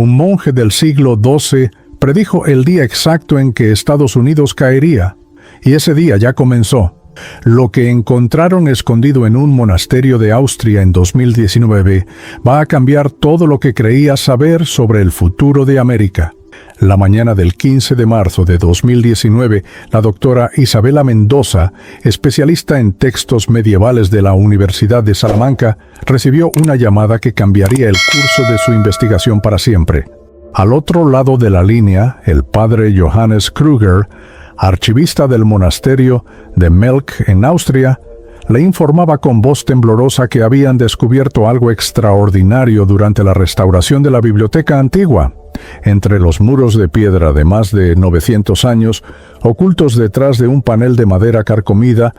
Un monje del siglo XII predijo el día exacto en que Estados Unidos caería, y ese día ya comenzó. Lo que encontraron escondido en un monasterio de Austria en 2019 va a cambiar todo lo que creía saber sobre el futuro de América. La mañana del 15 de marzo de 2019, la doctora Isabela Mendoza, especialista en textos medievales de la Universidad de Salamanca, recibió una llamada que cambiaría el curso de su investigación para siempre. Al otro lado de la línea, el padre Johannes Kruger, archivista del monasterio de Melk en Austria, le informaba con voz temblorosa que habían descubierto algo extraordinario durante la restauración de la biblioteca antigua. Entre los muros de piedra de más de 900 años, ocultos detrás de un panel de madera carcomida,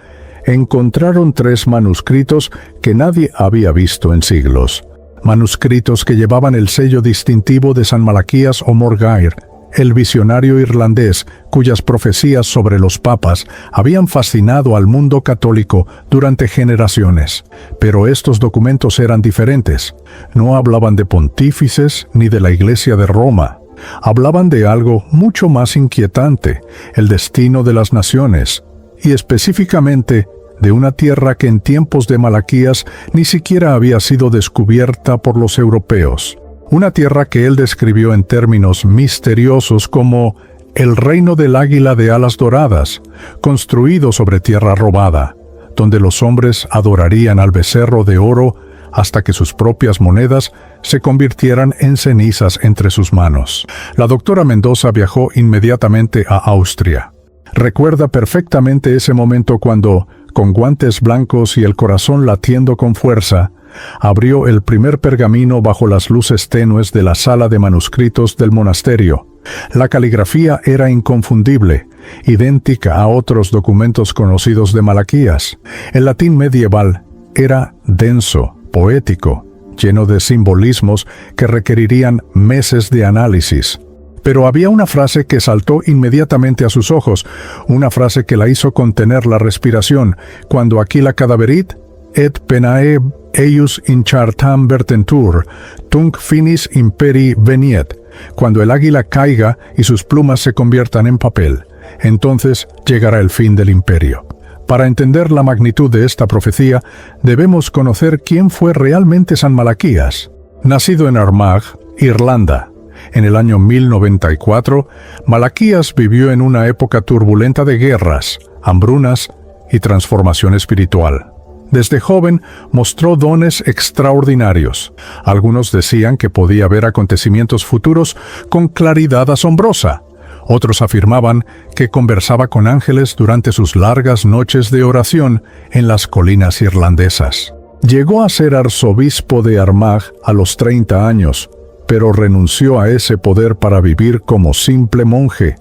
encontraron 3 manuscritos que nadie había visto en siglos. Manuscritos que llevaban el sello distintivo de San Malaquías o Morgair, el visionario irlandés cuyas profecías sobre los papas habían fascinado al mundo católico durante generaciones. Pero estos documentos eran diferentes. No hablaban de pontífices ni de la Iglesia de Roma. Hablaban de algo mucho más inquietante, el destino de las naciones, y específicamente de una tierra que en tiempos de Malaquías ni siquiera había sido descubierta por los europeos. Una tierra que él describió en términos misteriosos como el reino del águila de alas doradas, construido sobre tierra robada, donde los hombres adorarían al becerro de oro hasta que sus propias monedas se convirtieran en cenizas entre sus manos. La doctora Mendoza viajó inmediatamente a Austria. Recuerda perfectamente ese momento cuando, con guantes blancos y el corazón latiendo con fuerza, abrió el primer pergamino bajo las luces tenues de la sala de manuscritos del monasterio. La caligrafía era inconfundible, idéntica a otros documentos conocidos de Malaquías. El latín medieval era denso, poético, lleno de simbolismos que requerirían meses de análisis. Pero había una frase que saltó inmediatamente a sus ojos, una frase que la hizo contener la respiración, cuando Aquila cadaverit et penae eius in chartam vertentur, tunc finis imperi veniet. Cuando el águila caiga y sus plumas se conviertan en papel, entonces llegará el fin del imperio. Para entender la magnitud de esta profecía, debemos conocer quién fue realmente San Malaquías. Nacido en Armagh, Irlanda, en el año 1094, Malaquías vivió en una época turbulenta de guerras, hambrunas y transformación espiritual. Desde joven mostró dones extraordinarios. Algunos decían que podía ver acontecimientos futuros con claridad asombrosa. Otros afirmaban que conversaba con ángeles durante sus largas noches de oración en las colinas irlandesas. Llegó a ser arzobispo de Armagh a los 30 años, pero renunció a ese poder para vivir como simple monje,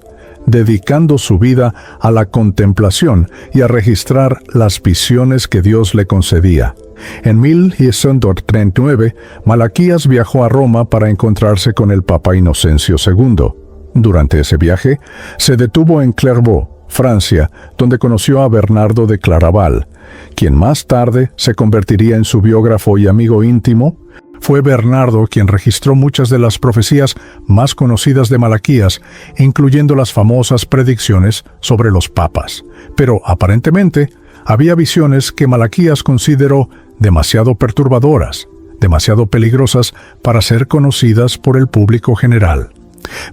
dedicando su vida a la contemplación y a registrar las visiones que Dios le concedía. En 1139, Malaquías viajó a Roma para encontrarse con el Papa Inocencio II. Durante ese viaje, se detuvo en Clairvaux, Francia, donde conoció a Bernardo de Claraval, quien más tarde se convertiría en su biógrafo y amigo íntimo. Fue Bernardo quien registró muchas de las profecías más conocidas de Malaquías, incluyendo las famosas predicciones sobre los papas. Pero, aparentemente, había visiones que Malaquías consideró demasiado perturbadoras, demasiado peligrosas para ser conocidas por el público general.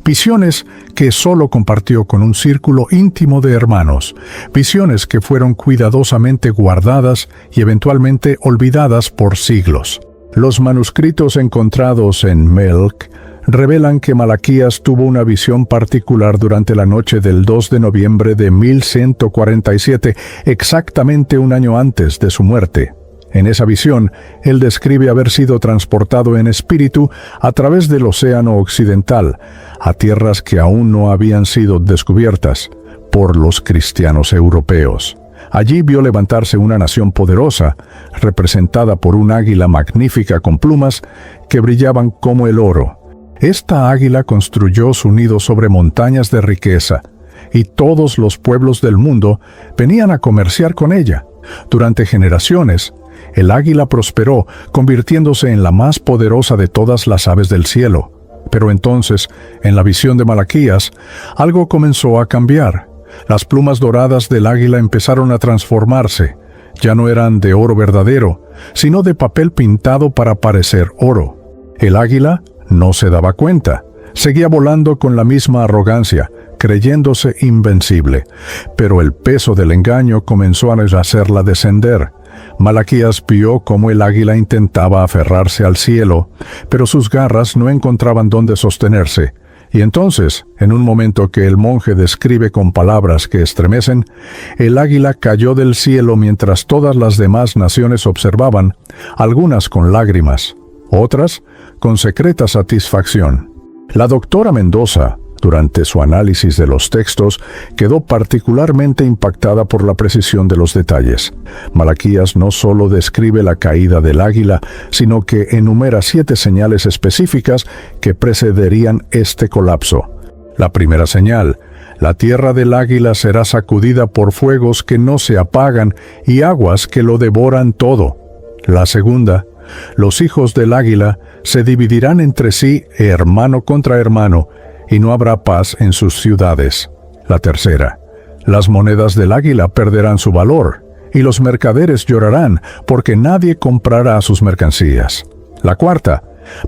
Visiones que solo compartió con un círculo íntimo de hermanos, visiones que fueron cuidadosamente guardadas y eventualmente olvidadas por siglos. Los manuscritos encontrados en Melk revelan que Malaquías tuvo una visión particular durante la noche del 2 de noviembre de 1147, exactamente un año antes de su muerte. En esa visión, él describe haber sido transportado en espíritu a través del Océano Occidental, a tierras que aún no habían sido descubiertas por los cristianos europeos. Allí vio levantarse una nación poderosa, representada por un águila magnífica con plumas que brillaban como el oro. Esta águila construyó su nido sobre montañas de riqueza, y todos los pueblos del mundo venían a comerciar con ella. Durante generaciones, el águila prosperó, convirtiéndose en la más poderosa de todas las aves del cielo. Pero entonces, en la visión de Malaquías, algo comenzó a cambiar. Las plumas doradas del águila empezaron a transformarse. Ya no eran de oro verdadero, sino de papel pintado para parecer oro. El águila no se daba cuenta. Seguía volando con la misma arrogancia, creyéndose invencible. Pero el peso del engaño comenzó a hacerla descender. Malaquías vio cómo el águila intentaba aferrarse al cielo, pero sus garras no encontraban dónde sostenerse. Y entonces, en un momento que el monje describe con palabras que estremecen, el águila cayó del cielo mientras todas las demás naciones observaban, algunas con lágrimas, otras con secreta satisfacción. La doctora Mendoza, durante su análisis de los textos, quedó particularmente impactada por la precisión de los detalles. Malaquías no solo describe la caída del águila, sino que enumera 7 señales específicas que precederían este colapso. La primera señal: la tierra del águila será sacudida por fuegos que no se apagan y aguas que lo devoran todo. La segunda: los hijos del águila se dividirán entre sí, hermano contra hermano, y no habrá paz en sus ciudades. La tercera: las monedas del águila perderán su valor, y los mercaderes llorarán, porque nadie comprará sus mercancías. La cuarta: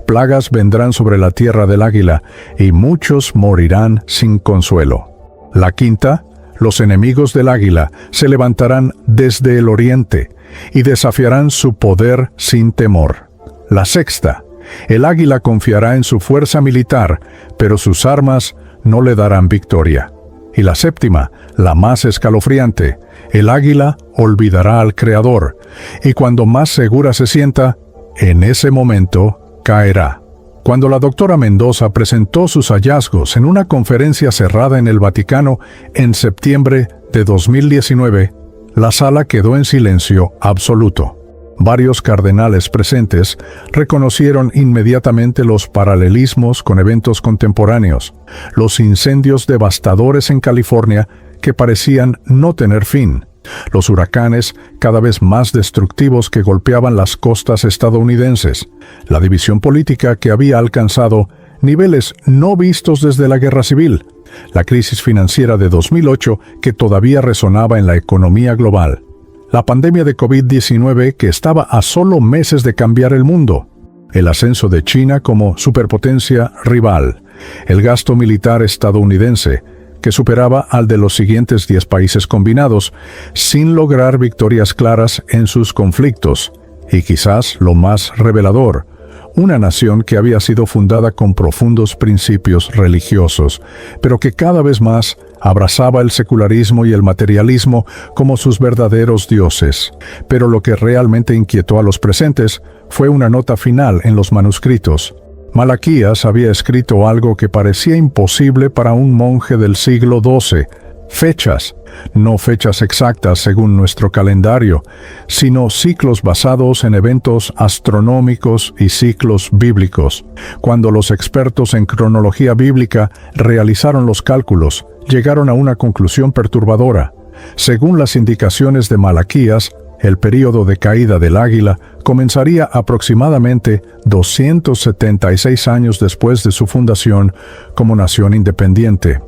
plagas vendrán sobre la tierra del águila, y muchos morirán sin consuelo. La quinta: los enemigos del águila se levantarán desde el oriente, y desafiarán su poder sin temor. La sexta: el águila confiará en su fuerza militar, pero sus armas no le darán victoria. Y la séptima, la más escalofriante: el águila olvidará al Creador, y cuando más segura se sienta, en ese momento caerá. Cuando la doctora Mendoza presentó sus hallazgos en una conferencia cerrada en el Vaticano en septiembre de 2019, la sala quedó en silencio absoluto. Varios cardenales presentes reconocieron inmediatamente los paralelismos con eventos contemporáneos, los incendios devastadores en California que parecían no tener fin, los huracanes cada vez más destructivos que golpeaban las costas estadounidenses, la división política que había alcanzado niveles no vistos desde la Guerra Civil, la crisis financiera de 2008 que todavía resonaba en la economía global, la pandemia de COVID-19 que estaba a solo meses de cambiar el mundo, el ascenso de China como superpotencia rival, el gasto militar estadounidense, que superaba al de los siguientes 10 países combinados, sin lograr victorias claras en sus conflictos, y quizás lo más revelador, una nación que había sido fundada con profundos principios religiosos, pero que cada vez más abrazaba el secularismo y el materialismo como sus verdaderos dioses. Pero lo que realmente inquietó a los presentes fue una nota final en los manuscritos. Malaquías había escrito algo que parecía imposible para un monje del siglo XII. Fechas, no fechas exactas según nuestro calendario, sino ciclos basados en eventos astronómicos y ciclos bíblicos. Cuando los expertos en cronología bíblica realizaron los cálculos, llegaron a una conclusión perturbadora. Según las indicaciones de Malaquías, el período de caída del águila comenzaría aproximadamente 276 años después de su fundación como nación independiente.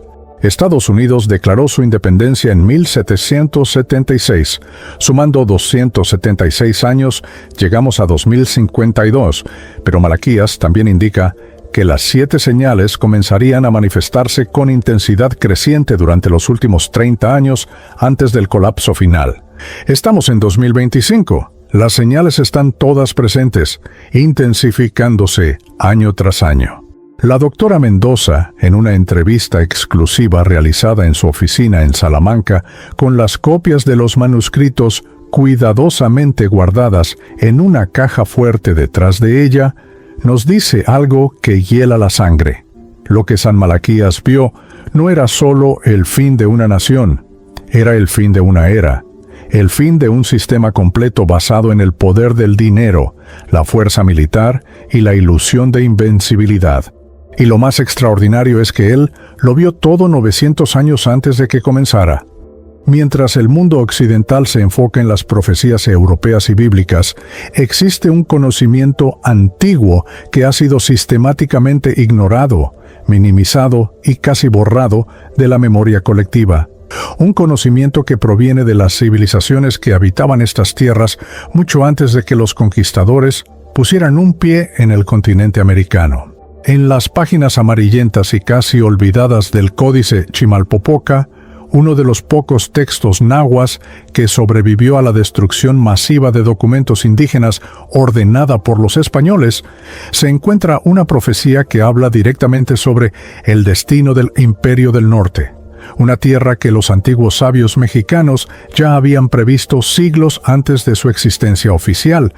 Estados Unidos declaró su independencia en 1776. Sumando 276 años, llegamos a 2052, pero Malaquías también indica que las 7 señales comenzarían a manifestarse con intensidad creciente durante los últimos 30 años antes del colapso final. Estamos en 2025. Las señales están todas presentes, intensificándose año tras año. La doctora Mendoza, en una entrevista exclusiva realizada en su oficina en Salamanca, con las copias de los manuscritos cuidadosamente guardadas en una caja fuerte detrás de ella, nos dice algo que hiela la sangre. Lo que San Malaquías vio no era solo el fin de una nación, era el fin de una era, el fin de un sistema completo basado en el poder del dinero, la fuerza militar y la ilusión de invencibilidad. Y lo más extraordinario es que él lo vio todo 900 años antes de que comenzara. Mientras el mundo occidental se enfoca en las profecías europeas y bíblicas, existe un conocimiento antiguo que ha sido sistemáticamente ignorado, minimizado y casi borrado de la memoria colectiva. Un conocimiento que proviene de las civilizaciones que habitaban estas tierras mucho antes de que los conquistadores pusieran un pie en el continente americano. En las páginas amarillentas y casi olvidadas del Códice Chimalpopoca, uno de los pocos textos nahuas que sobrevivió a la destrucción masiva de documentos indígenas ordenada por los españoles, se encuentra una profecía que habla directamente sobre el destino del Imperio del Norte, una tierra que los antiguos sabios mexicanos ya habían previsto siglos antes de su existencia oficial.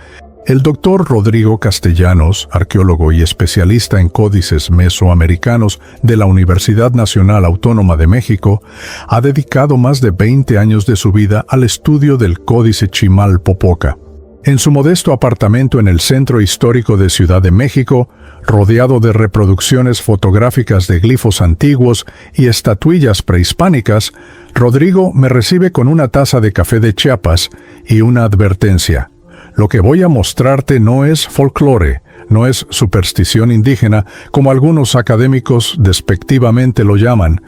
El doctor Rodrigo Castellanos, arqueólogo y especialista en códices mesoamericanos de la Universidad Nacional Autónoma de México, ha dedicado más de 20 años de su vida al estudio del Códice Chimalpopoca. En su modesto apartamento en el centro histórico de Ciudad de México, rodeado de reproducciones fotográficas de glifos antiguos y estatuillas prehispánicas, Rodrigo me recibe con una taza de café de Chiapas y una advertencia. Lo que voy a mostrarte no es folclore, no es superstición indígena, como algunos académicos despectivamente lo llaman.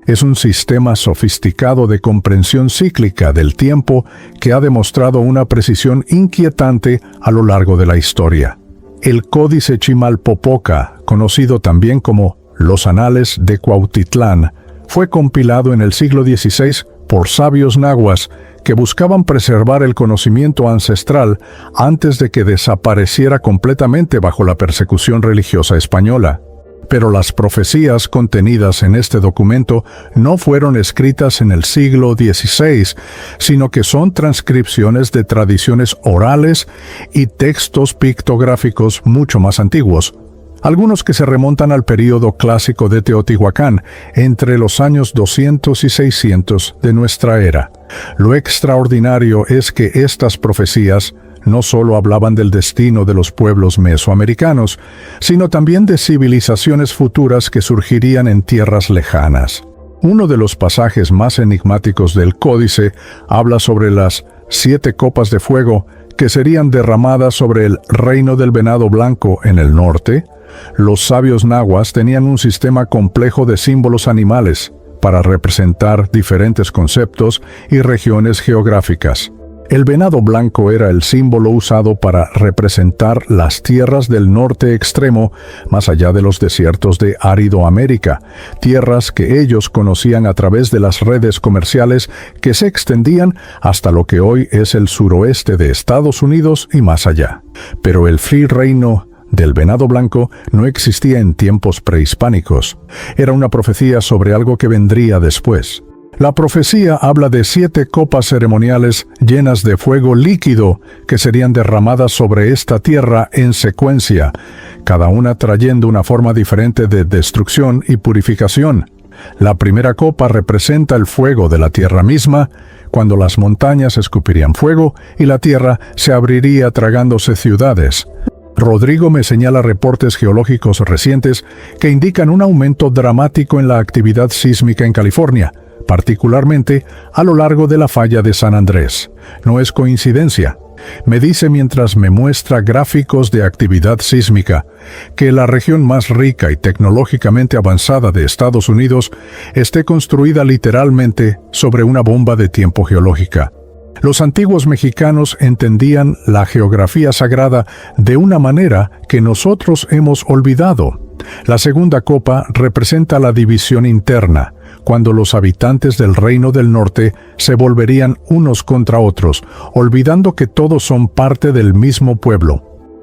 Es un sistema sofisticado de comprensión cíclica del tiempo que ha demostrado una precisión inquietante a lo largo de la historia. El Códice Chimalpopoca, conocido también como Los Anales de Cuautitlán, fue compilado en el siglo XVI por sabios nahuas que buscaban preservar el conocimiento ancestral antes de que desapareciera completamente bajo la persecución religiosa española. Pero las profecías contenidas en este documento no fueron escritas en el siglo XVI, sino que son transcripciones de tradiciones orales y textos pictográficos mucho más antiguos, algunos que se remontan al período clásico de Teotihuacán, entre los años 200 y 600 de nuestra era. Lo extraordinario es que estas profecías no solo hablaban del destino de los pueblos mesoamericanos, sino también de civilizaciones futuras que surgirían en tierras lejanas. Uno de los pasajes más enigmáticos del códice habla sobre las 7 copas de fuego que serían derramadas sobre el reino del venado blanco en el norte. Los sabios nahuas tenían un sistema complejo de símbolos animales para representar diferentes conceptos y regiones geográficas. El venado blanco era el símbolo usado para representar las tierras del norte extremo, más allá de los desiertos de Árido América, tierras que ellos conocían a través de las redes comerciales que se extendían hasta lo que hoy es el suroeste de Estados Unidos y más allá. Pero el Free Reino del venado blanco no existía en tiempos prehispánicos. Era una profecía sobre algo que vendría después. La profecía habla de 7 copas ceremoniales llenas de fuego líquido que serían derramadas sobre esta tierra en secuencia, cada una trayendo una forma diferente de destrucción y purificación. La primera copa representa el fuego de la tierra misma, cuando las montañas escupirían fuego y la tierra se abriría tragándose ciudades. Rodrigo me señala reportes geológicos recientes que indican un aumento dramático en la actividad sísmica en California, particularmente a lo largo de la falla de San Andrés. No es coincidencia. Me dice mientras me muestra gráficos de actividad sísmica que la región más rica y tecnológicamente avanzada de Estados Unidos esté construida literalmente sobre una bomba de tiempo geológica. Los antiguos mexicanos entendían la geografía sagrada de una manera que nosotros hemos olvidado. La segunda copa representa la división interna, cuando los habitantes del Reino del Norte se volverían unos contra otros, olvidando que todos son parte del mismo pueblo.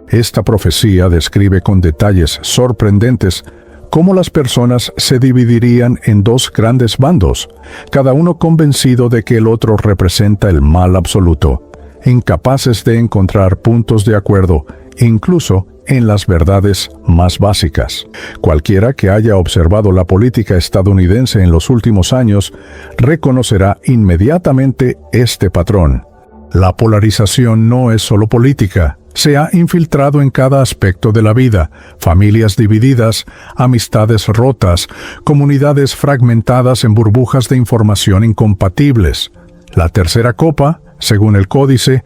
Esta profecía describe con detalles sorprendentes cómo las personas se dividirían en 2 grandes bandos, cada uno convencido de que el otro representa el mal absoluto, incapaces de encontrar puntos de acuerdo, incluso en las verdades más básicas. Cualquiera que haya observado la política estadounidense en los últimos años reconocerá inmediatamente este patrón. La polarización no es solo política. Se ha infiltrado en cada aspecto de la vida: familias divididas, amistades rotas, comunidades fragmentadas en burbujas de información incompatibles. La tercera copa, según el códice,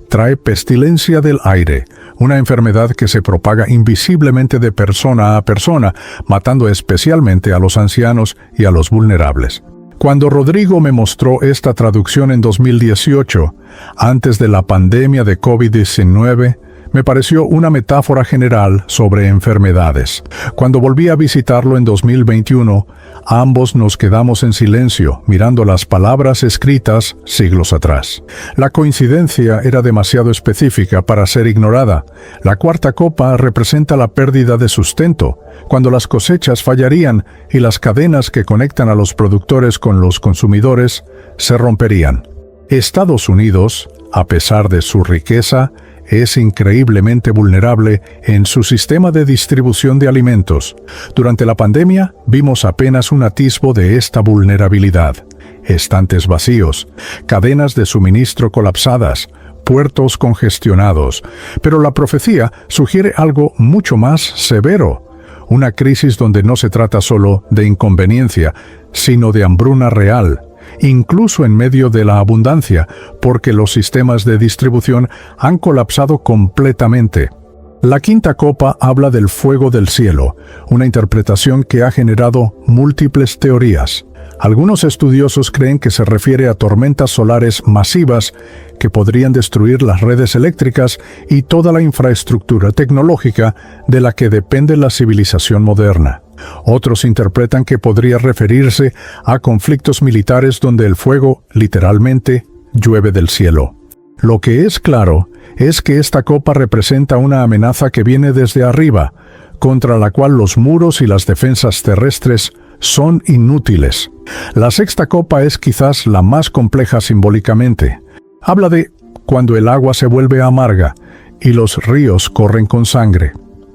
trae pestilencia del aire, una enfermedad que se propaga invisiblemente de persona a persona, matando especialmente a los ancianos y a los vulnerables. Cuando Rodrigo me mostró esta traducción en 2018, antes de la pandemia de COVID-19, me pareció una metáfora general sobre enfermedades. Cuando volví a visitarlo en 2021, ambos nos quedamos en silencio, mirando las palabras escritas siglos atrás. La coincidencia era demasiado específica para ser ignorada. La cuarta copa representa la pérdida de sustento, cuando las cosechas fallarían y las cadenas que conectan a los productores con los consumidores se romperían. Estados Unidos, a pesar de su riqueza, es increíblemente vulnerable en su sistema de distribución de alimentos. Durante la pandemia, vimos apenas un atisbo de esta vulnerabilidad. Estantes vacíos, cadenas de suministro colapsadas, puertos congestionados. Pero la profecía sugiere algo mucho más severo. Una crisis donde no se trata solo de inconveniencia, sino de hambruna real, incluso en medio de la abundancia, porque los sistemas de distribución han colapsado completamente. La quinta copa habla del fuego del cielo, una interpretación que ha generado múltiples teorías. Algunos estudiosos creen que se refiere a tormentas solares masivas que podrían destruir las redes eléctricas y toda la infraestructura tecnológica de la que depende la civilización moderna. Otros interpretan que podría referirse a conflictos militares donde el fuego, literalmente, llueve del cielo. Lo que es claro es que esta copa representa una amenaza que viene desde arriba, contra la cual los muros y las defensas terrestres son inútiles. La sexta copa es quizás la más compleja simbólicamente. Habla de cuando el agua se vuelve amarga y los ríos corren con sangre.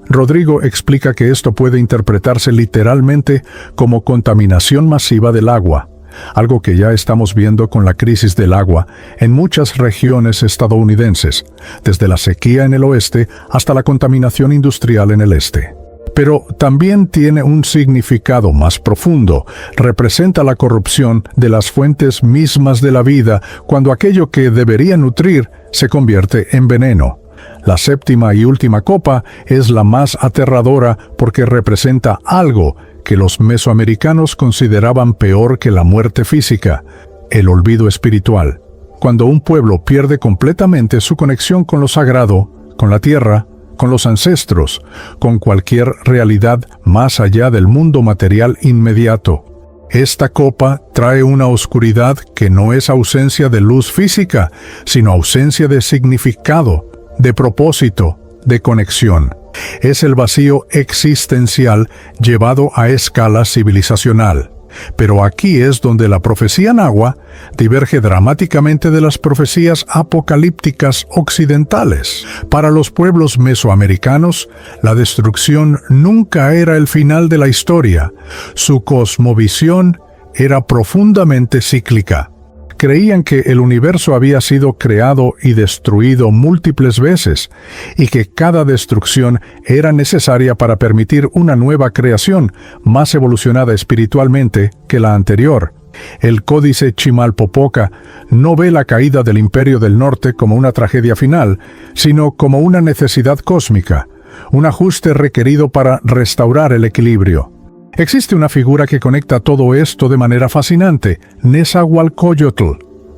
Rodrigo explica que esto puede interpretarse literalmente como contaminación masiva del agua, algo que ya estamos viendo con la crisis del agua en muchas regiones estadounidenses, desde la sequía en el oeste hasta la contaminación industrial en el este. Pero también tiene un significado más profundo. Representa la corrupción de las fuentes mismas de la vida cuando aquello que debería nutrir se convierte en veneno. La séptima y última copa es la más aterradora porque representa algo que los mesoamericanos consideraban peor que la muerte física: el olvido espiritual. Cuando un pueblo pierde completamente su conexión con lo sagrado, con la tierra, con los ancestros, con cualquier realidad más allá del mundo material inmediato. Esta copa trae una oscuridad que no es ausencia de luz física, sino ausencia de significado, de propósito, de conexión. Es el vacío existencial llevado a escala civilizacional. Pero aquí es donde la profecía náhua diverge dramáticamente de las profecías apocalípticas occidentales. Para los pueblos mesoamericanos, la destrucción nunca era el final de la historia. Su cosmovisión era profundamente cíclica. Creían que el universo había sido creado y destruido múltiples veces, y que cada destrucción era necesaria para permitir una nueva creación, más evolucionada espiritualmente que la anterior. El Códice Chimalpopoca no ve la caída del Imperio del Norte como una tragedia final, sino como una necesidad cósmica, un ajuste requerido para restaurar el equilibrio. Existe una figura que conecta todo esto de manera fascinante: Nezahualcóyotl,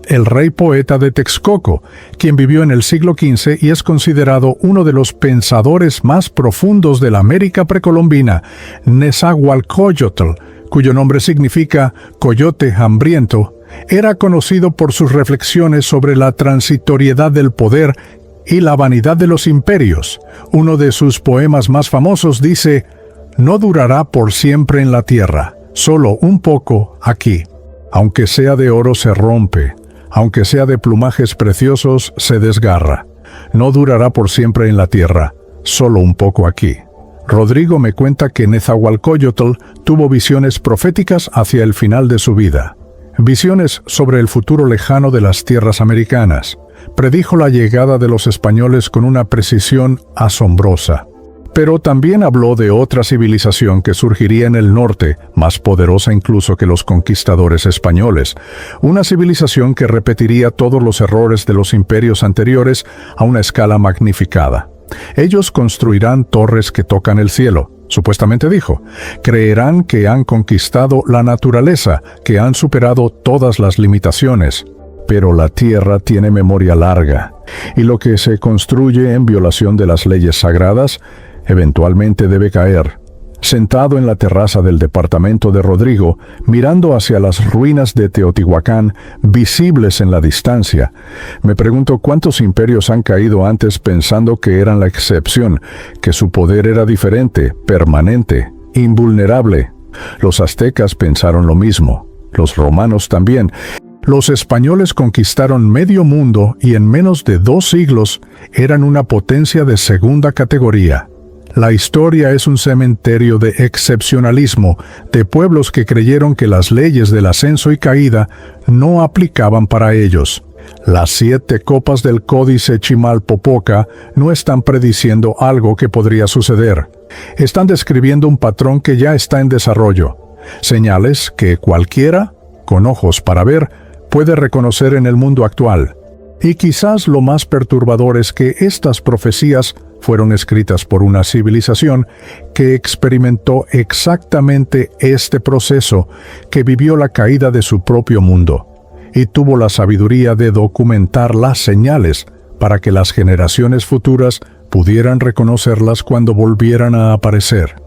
el rey poeta de Texcoco, quien vivió en el siglo XV y es considerado uno de los pensadores más profundos de la América precolombina. Nezahualcóyotl, cuyo nombre significa coyote hambriento, era conocido por sus reflexiones sobre la transitoriedad del poder y la vanidad de los imperios. Uno de sus poemas más famosos dice: «No durará por siempre en la tierra, solo un poco aquí. Aunque sea de oro se rompe, aunque sea de plumajes preciosos se desgarra. No durará por siempre en la tierra, solo un poco aquí». Rodrigo me cuenta que Nezahualcóyotl tuvo visiones proféticas hacia el final de su vida. Visiones sobre el futuro lejano de las tierras americanas. Predijo la llegada de los españoles con una precisión asombrosa. Pero también habló de otra civilización que surgiría en el norte, más poderosa incluso que los conquistadores españoles. Una civilización que repetiría todos los errores de los imperios anteriores a una escala magnificada. Ellos construirán torres que tocan el cielo, supuestamente dijo. Creerán que han conquistado la naturaleza, que han superado todas las limitaciones. Pero la tierra tiene memoria larga, y lo que se construye en violación de las leyes sagradas eventualmente debe caer. Sentado en la terraza del departamento de Rodrigo, mirando hacia las ruinas de Teotihuacán, visibles en la distancia, me pregunto cuántos imperios han caído antes pensando que eran la excepción, que su poder era diferente, permanente, invulnerable. Los aztecas pensaron lo mismo, los romanos también. Los españoles conquistaron medio mundo y en menos de 2 siglos eran una potencia de segunda categoría. La historia es un cementerio de excepcionalismo, de pueblos que creyeron que las leyes del ascenso y caída no aplicaban para ellos. Las 7 copas del Códice Chimalpopoca no están prediciendo algo que podría suceder. Están describiendo un patrón que ya está en desarrollo. Señales que cualquiera, con ojos para ver, puede reconocer en el mundo actual. Y quizás lo más perturbador es que estas profecías fueron escritas por una civilización que experimentó exactamente este proceso, que vivió la caída de su propio mundo, y tuvo la sabiduría de documentar las señales para que las generaciones futuras pudieran reconocerlas cuando volvieran a aparecer.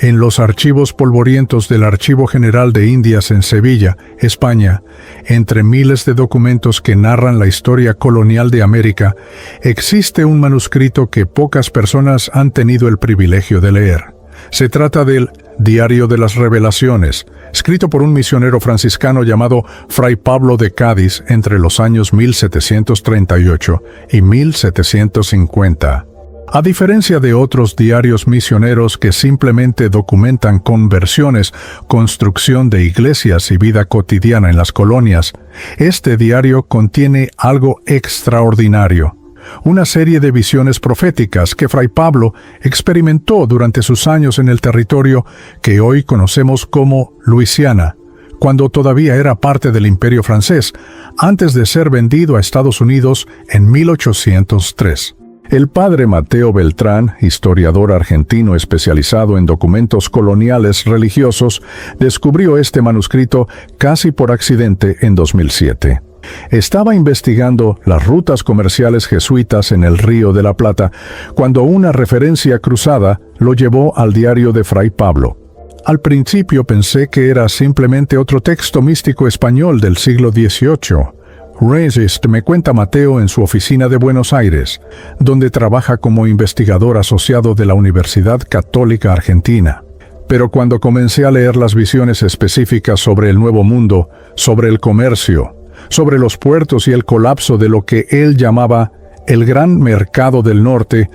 En los archivos polvorientos del Archivo General de Indias en Sevilla, España, entre miles de documentos que narran la historia colonial de América, existe un manuscrito que pocas personas han tenido el privilegio de leer. Se trata del Diario de las Revelaciones, escrito por un misionero franciscano llamado Fray Pablo de Cádiz entre los años 1738 y 1750. A diferencia de otros diarios misioneros que simplemente documentan conversiones, construcción de iglesias y vida cotidiana en las colonias, este diario contiene algo extraordinario. Una serie de visiones proféticas que Fray Pablo experimentó durante sus años en el territorio que hoy conocemos como Luisiana, cuando todavía era parte del Imperio francés, antes de ser vendido a Estados Unidos en 1803. El padre Mateo Beltrán, historiador argentino especializado en documentos coloniales religiosos, descubrió este manuscrito casi por accidente en 2007. Estaba investigando las rutas comerciales jesuitas en el Río de la Plata cuando una referencia cruzada lo llevó al diario de Fray Pablo. Al principio pensé que era simplemente otro texto místico español del siglo XVIII. Resist, me cuenta Mateo en su oficina de Buenos Aires, donde trabaja como investigador asociado de la Universidad Católica Argentina. Pero cuando comencé a leer las visiones específicas sobre el Nuevo Mundo, sobre el comercio, sobre los puertos y el colapso de lo que él llamaba el gran mercado del norte,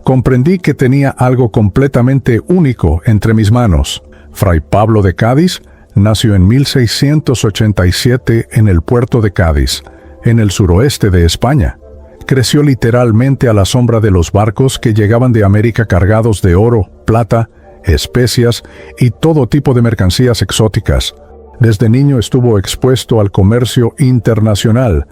comprendí que tenía algo completamente único entre mis manos. Fray Pablo de Cádiz nació en 1687 en el puerto de Cádiz, en el suroeste de España. Creció literalmente a la sombra de los barcos que llegaban de América cargados de oro, plata, especias y todo tipo de mercancías exóticas. Desde niño estuvo expuesto al comercio internacional.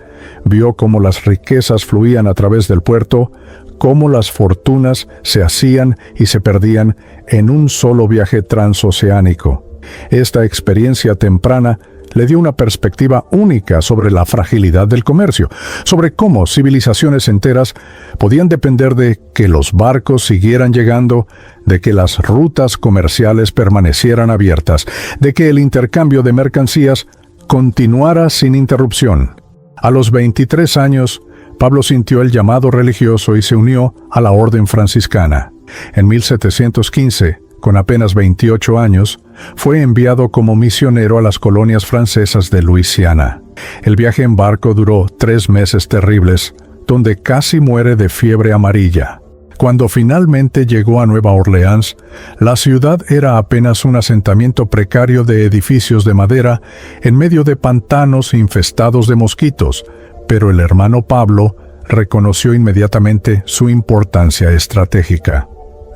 Vio cómo las riquezas fluían a través del puerto, cómo las fortunas se hacían y se perdían en un solo viaje transoceánico. Esta experiencia temprana le dio una perspectiva única sobre la fragilidad del comercio, sobre cómo civilizaciones enteras podían depender de que los barcos siguieran llegando, de que las rutas comerciales permanecieran abiertas, de que el intercambio de mercancías continuara sin interrupción. A los 23 años, Pablo sintió el llamado religioso y se unió a la orden franciscana. En 1715, con apenas 28 años, fue enviado como misionero a las colonias francesas de Luisiana. El viaje en barco duró 3 meses terribles, donde casi muere de fiebre amarilla. Cuando finalmente llegó a Nueva Orleans, la ciudad era apenas un asentamiento precario de edificios de madera en medio de pantanos infestados de mosquitos, pero el hermano Pablo reconoció inmediatamente su importancia estratégica.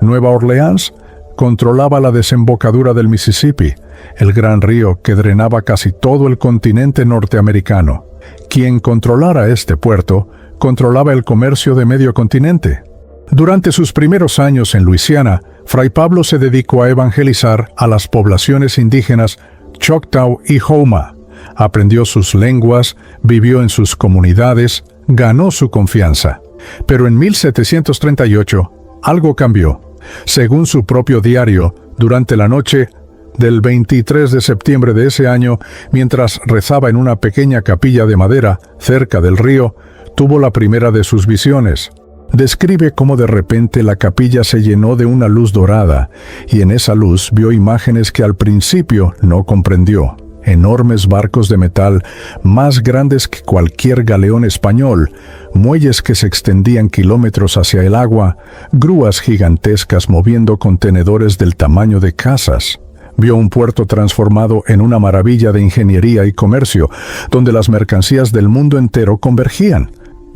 Nueva Orleans controlaba la desembocadura del Mississippi, el gran río que drenaba casi todo el continente norteamericano. Quien controlara este puerto, controlaba el comercio de medio continente. Durante sus primeros años en Luisiana, Fray Pablo se dedicó a evangelizar a las poblaciones indígenas Choctaw y Houma. Aprendió sus lenguas, vivió en sus comunidades, ganó su confianza. Pero en 1738, algo cambió. Según su propio diario, durante la noche del 23 de septiembre de ese año, mientras rezaba en una pequeña capilla de madera cerca del río, tuvo la primera de sus visiones. Describe cómo de repente la capilla se llenó de una luz dorada, y en esa luz vio imágenes que al principio no comprendió. Enormes barcos de metal, más grandes que cualquier galeón español, muelles que se extendían kilómetros hacia el agua, grúas gigantescas moviendo contenedores del tamaño de casas. Vio un puerto transformado en una maravilla de ingeniería y comercio, donde las mercancías del mundo entero convergían.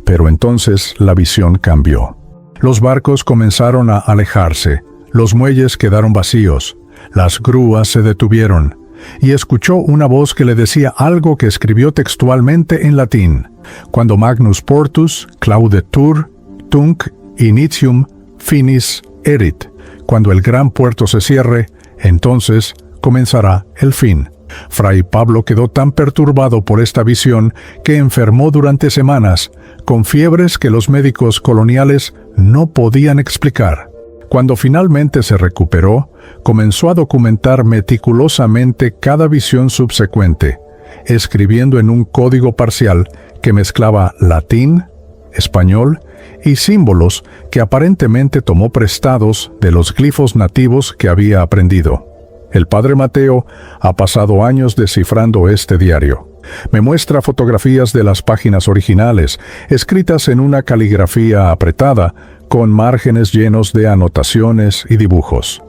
Pero entonces la visión cambió. Los barcos comenzaron a alejarse, los muelles quedaron vacíos, las grúas se detuvieron, y escuchó una voz que le decía algo que escribió textualmente en latín: Cuando Magnus Portus claudetur tunc initium finis erit. Cuando el gran puerto se cierre, entonces comenzará el fin. Fray Pablo quedó tan perturbado por esta visión que enfermó durante semanas, con fiebres que los médicos coloniales no podían explicar. Cuando finalmente se recuperó, comenzó a documentar meticulosamente cada visión subsecuente, escribiendo en un código parcial que mezclaba latín, español y símbolos que aparentemente tomó prestados de los glifos nativos que había aprendido. El padre Mateo ha pasado años descifrando este diario. Me muestra fotografías de las páginas originales, escritas en una caligrafía apretada, con márgenes llenos de anotaciones y dibujos.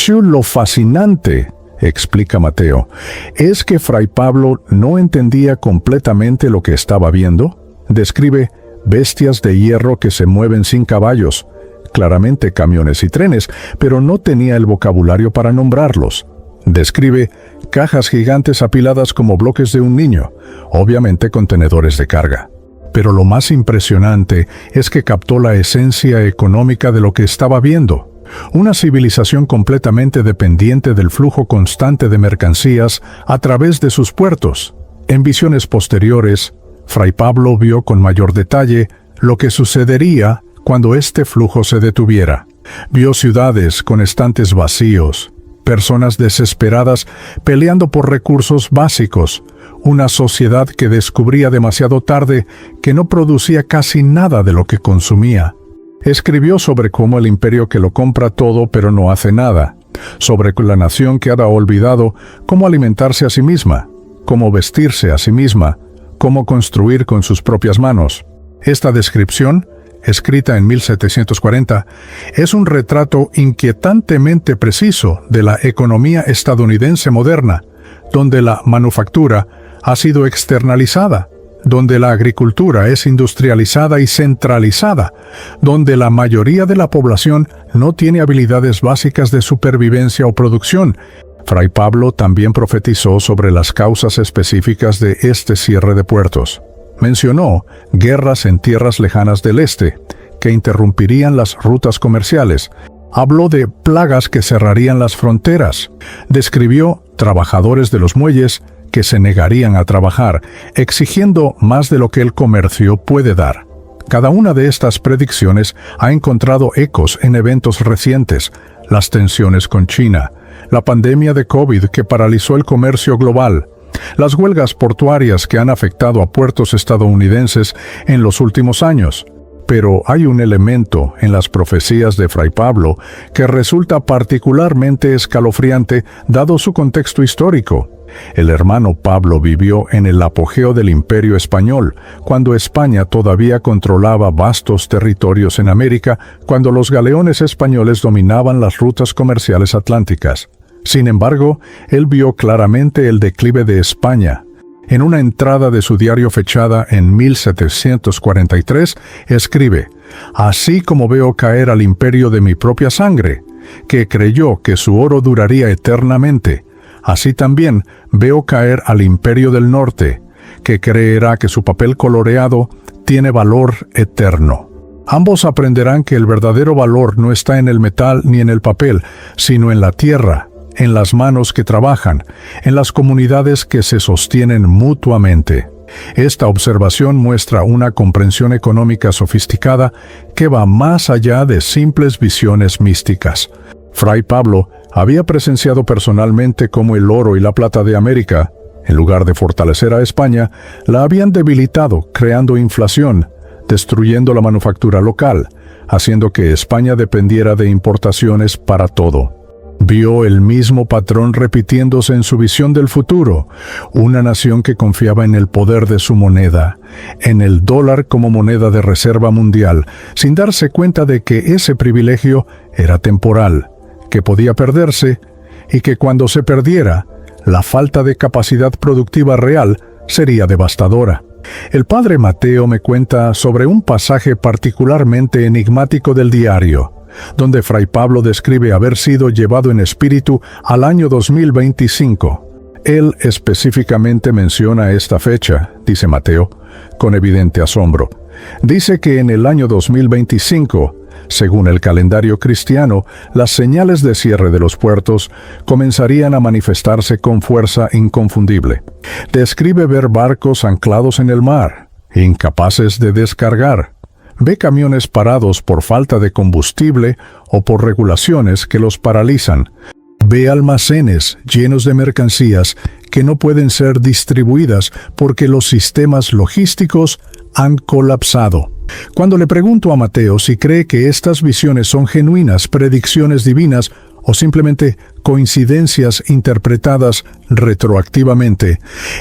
Lo fascinante, explica Mateo, es que Fray Pablo no entendía completamente lo que estaba viendo. Describe bestias de hierro que se mueven sin caballos, claramente camiones y trenes, pero no tenía el vocabulario para nombrarlos. Describe cajas gigantes apiladas como bloques de un niño, obviamente contenedores de carga. Pero lo más impresionante es que captó la esencia económica de lo que estaba viendo. Una civilización completamente dependiente del flujo constante de mercancías a través de sus puertos. En visiones posteriores, Fray Pablo vio con mayor detalle lo que sucedería cuando este flujo se detuviera. Vio ciudades con estantes vacíos, personas desesperadas peleando por recursos básicos, una sociedad que descubría demasiado tarde que no producía casi nada de lo que consumía. Escribió sobre cómo el imperio que lo compra todo pero no hace nada, sobre la nación que ha olvidado cómo alimentarse a sí misma, cómo vestirse a sí misma, cómo construir con sus propias manos. Esta descripción, escrita en 1740, es un retrato inquietantemente preciso de la economía estadounidense moderna, donde la manufactura ha sido externalizada, donde la agricultura es industrializada y centralizada, donde la mayoría de la población no tiene habilidades básicas de supervivencia o producción. Fray Pablo también profetizó sobre las causas específicas de este cierre de puertos. Mencionó guerras en tierras lejanas del este, que interrumpirían las rutas comerciales. Habló de plagas que cerrarían las fronteras. Describió trabajadores de los muelles que se negarían a trabajar, exigiendo más de lo que el comercio puede dar. Cada una de estas predicciones ha encontrado ecos en eventos recientes: las tensiones con China, la pandemia de COVID que paralizó el comercio global, las huelgas portuarias que han afectado a puertos estadounidenses en los últimos años. Pero hay un elemento en las profecías de Fray Pablo que resulta particularmente escalofriante dado su contexto histórico. El hermano Pablo vivió en el apogeo del Imperio Español, cuando España todavía controlaba vastos territorios en América, cuando los galeones españoles dominaban las rutas comerciales atlánticas. Sin embargo, él vio claramente el declive de España. En una entrada de su diario fechada en 1743, escribe: «Así como veo caer al imperio de mi propia sangre, que creyó que su oro duraría eternamente. Así también veo caer al Imperio del Norte, que creerá que su papel coloreado tiene valor eterno. Ambos aprenderán que el verdadero valor no está en el metal ni en el papel, sino en la tierra, en las manos que trabajan, en las comunidades que se sostienen mutuamente. Esta observación muestra una comprensión económica sofisticada que va más allá de simples visiones místicas. Fray Pablo había presenciado personalmente cómo el oro y la plata de América, en lugar de fortalecer a España, la habían debilitado, creando inflación, destruyendo la manufactura local, haciendo que España dependiera de importaciones para todo. Vio el mismo patrón repitiéndose en su visión del futuro, una nación que confiaba en el poder de su moneda, en el dólar como moneda de reserva mundial, sin darse cuenta de que ese privilegio era temporal, que podía perderse y que cuando se perdiera, la falta de capacidad productiva real sería devastadora. El padre Mateo me cuenta sobre un pasaje particularmente enigmático del diario, donde Fray Pablo describe haber sido llevado en espíritu al año 2025. Él específicamente menciona esta fecha, dice Mateo, con evidente asombro. Dice que en el año 2025, según el calendario cristiano, las señales de cierre de los puertos comenzarían a manifestarse con fuerza inconfundible. Describe ver barcos anclados en el mar, incapaces de descargar. Ve camiones parados por falta de combustible o por regulaciones que los paralizan. Ve almacenes llenos de mercancías que no pueden ser distribuidas porque los sistemas logísticos han colapsado. Cuando le pregunto a Mateo si cree que estas visiones son genuinas predicciones divinas o simplemente coincidencias interpretadas retroactivamente,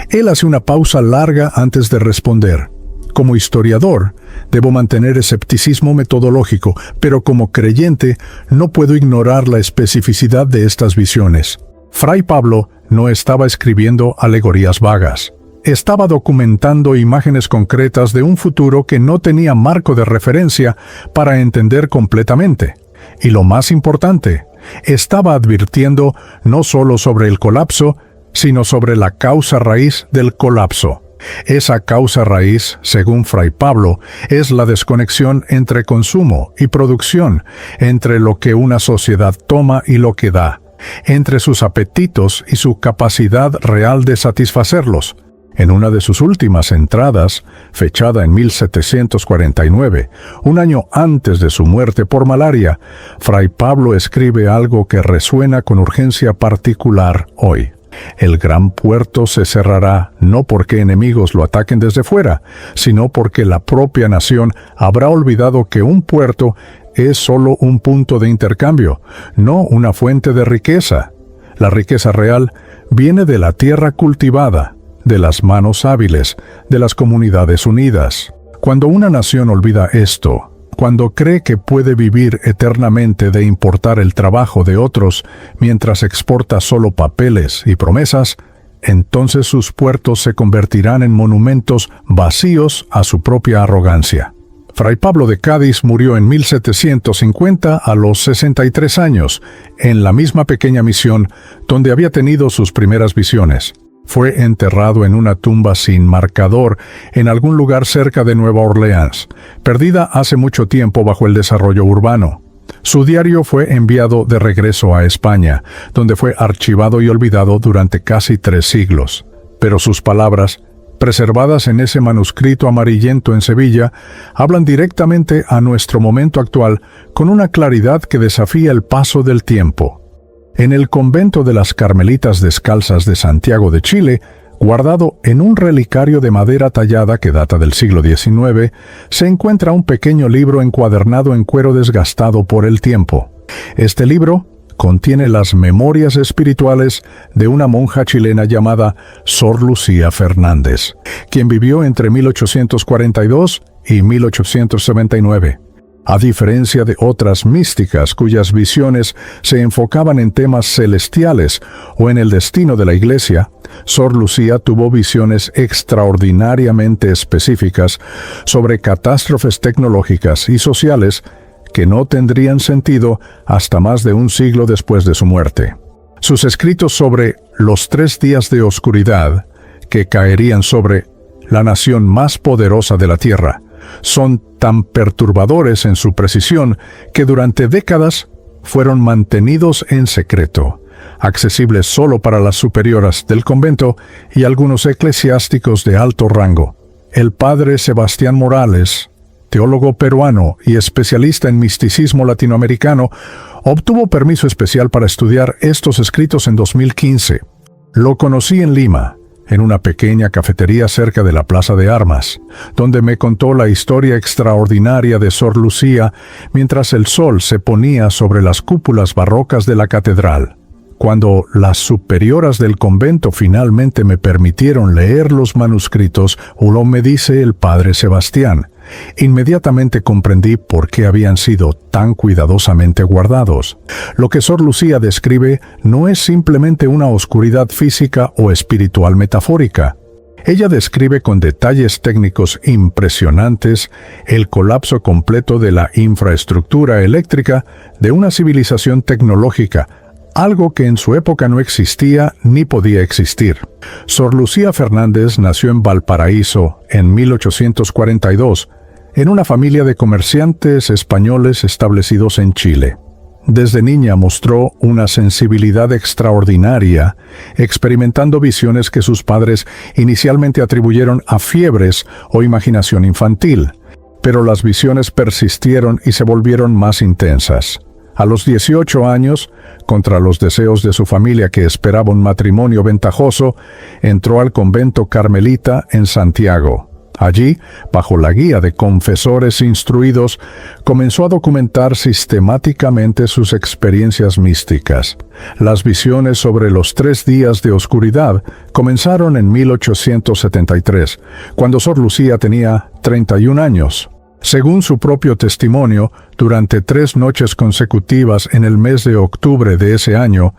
él hace una pausa larga antes de responder. Como historiador, debo mantener escepticismo metodológico, pero como creyente no puedo ignorar la especificidad de estas visiones. Fray Pablo no estaba escribiendo alegorías vagas. Estaba documentando imágenes concretas de un futuro que no tenía marco de referencia para entender completamente. Y lo más importante, estaba advirtiendo no solo sobre el colapso, sino sobre la causa raíz del colapso. Esa causa raíz, según Fray Pablo, es la desconexión entre consumo y producción, entre lo que una sociedad toma y lo que da, entre sus apetitos y su capacidad real de satisfacerlos. En una de sus últimas entradas, fechada en 1749, un año antes de su muerte por malaria, Fray Pablo escribe algo que resuena con urgencia particular hoy. El gran puerto se cerrará no porque enemigos lo ataquen desde fuera, sino porque la propia nación habrá olvidado que un puerto es solo un punto de intercambio, no una fuente de riqueza. La riqueza real viene de la tierra cultivada, de las manos hábiles, de las comunidades unidas. Cuando una nación olvida esto, cuando cree que puede vivir eternamente de importar el trabajo de otros mientras exporta solo papeles y promesas, entonces sus puertos se convertirán en monumentos vacíos a su propia arrogancia. Fray Pablo de Cádiz murió en 1750 a los 63 años, en la misma pequeña misión donde había tenido sus primeras visiones. Fue enterrado en una tumba sin marcador en algún lugar cerca de Nueva Orleans, perdida hace mucho tiempo bajo el desarrollo urbano. Su diario fue enviado de regreso a España, donde fue archivado y olvidado durante casi 3 siglos. Pero sus palabras, preservadas en ese manuscrito amarillento en Sevilla, hablan directamente a nuestro momento actual con una claridad que desafía el paso del tiempo. En el convento de las Carmelitas Descalzas de Santiago de Chile, guardado en un relicario de madera tallada que data del siglo XIX, se encuentra un pequeño libro encuadernado en cuero desgastado por el tiempo. Este libro contiene las memorias espirituales de una monja chilena llamada Sor Lucía Fernández, quien vivió entre 1842 y 1879. A diferencia de otras místicas cuyas visiones se enfocaban en temas celestiales o en el destino de la Iglesia, Sor Lucía tuvo visiones extraordinariamente específicas sobre catástrofes tecnológicas y sociales que no tendrían sentido hasta más de un siglo después de su muerte. Sus escritos sobre los 3 días de oscuridad que caerían sobre la nación más poderosa de la Tierra son tan perturbadores en su precisión que durante décadas fueron mantenidos en secreto, accesibles solo para las superioras del convento y algunos eclesiásticos de alto rango. El padre Sebastián Morales, teólogo peruano y especialista en misticismo latinoamericano, obtuvo permiso especial para estudiar estos escritos en 2015. Lo conocí en Lima, en una pequeña cafetería cerca de la Plaza de Armas, donde me contó la historia extraordinaria de Sor Lucía mientras el sol se ponía sobre las cúpulas barrocas de la catedral. Cuando las superioras del convento finalmente me permitieron leer los manuscritos, me dice el padre Sebastián, inmediatamente comprendí por qué habían sido tan cuidadosamente guardados. Lo que Sor Lucía describe no es simplemente una oscuridad física o espiritual metafórica. Ella describe con detalles técnicos impresionantes el colapso completo de la infraestructura eléctrica de una civilización tecnológica, algo que en su época no existía ni podía existir. Sor Lucía Fernández nació en Valparaíso en 1842, en una familia de comerciantes españoles establecidos en Chile. Desde niña mostró una sensibilidad extraordinaria, experimentando visiones que sus padres inicialmente atribuyeron a fiebres o imaginación infantil, pero las visiones persistieron y se volvieron más intensas. A los 18 años, contra los deseos de su familia que esperaba un matrimonio ventajoso, entró al convento carmelita en Santiago. Allí, bajo la guía de confesores instruidos, comenzó a documentar sistemáticamente sus experiencias místicas. Las visiones sobre los 3 días de oscuridad comenzaron en 1873, cuando Sor Lucía tenía 31 años. Según su propio testimonio, durante 3 noches consecutivas en el mes de octubre de ese año,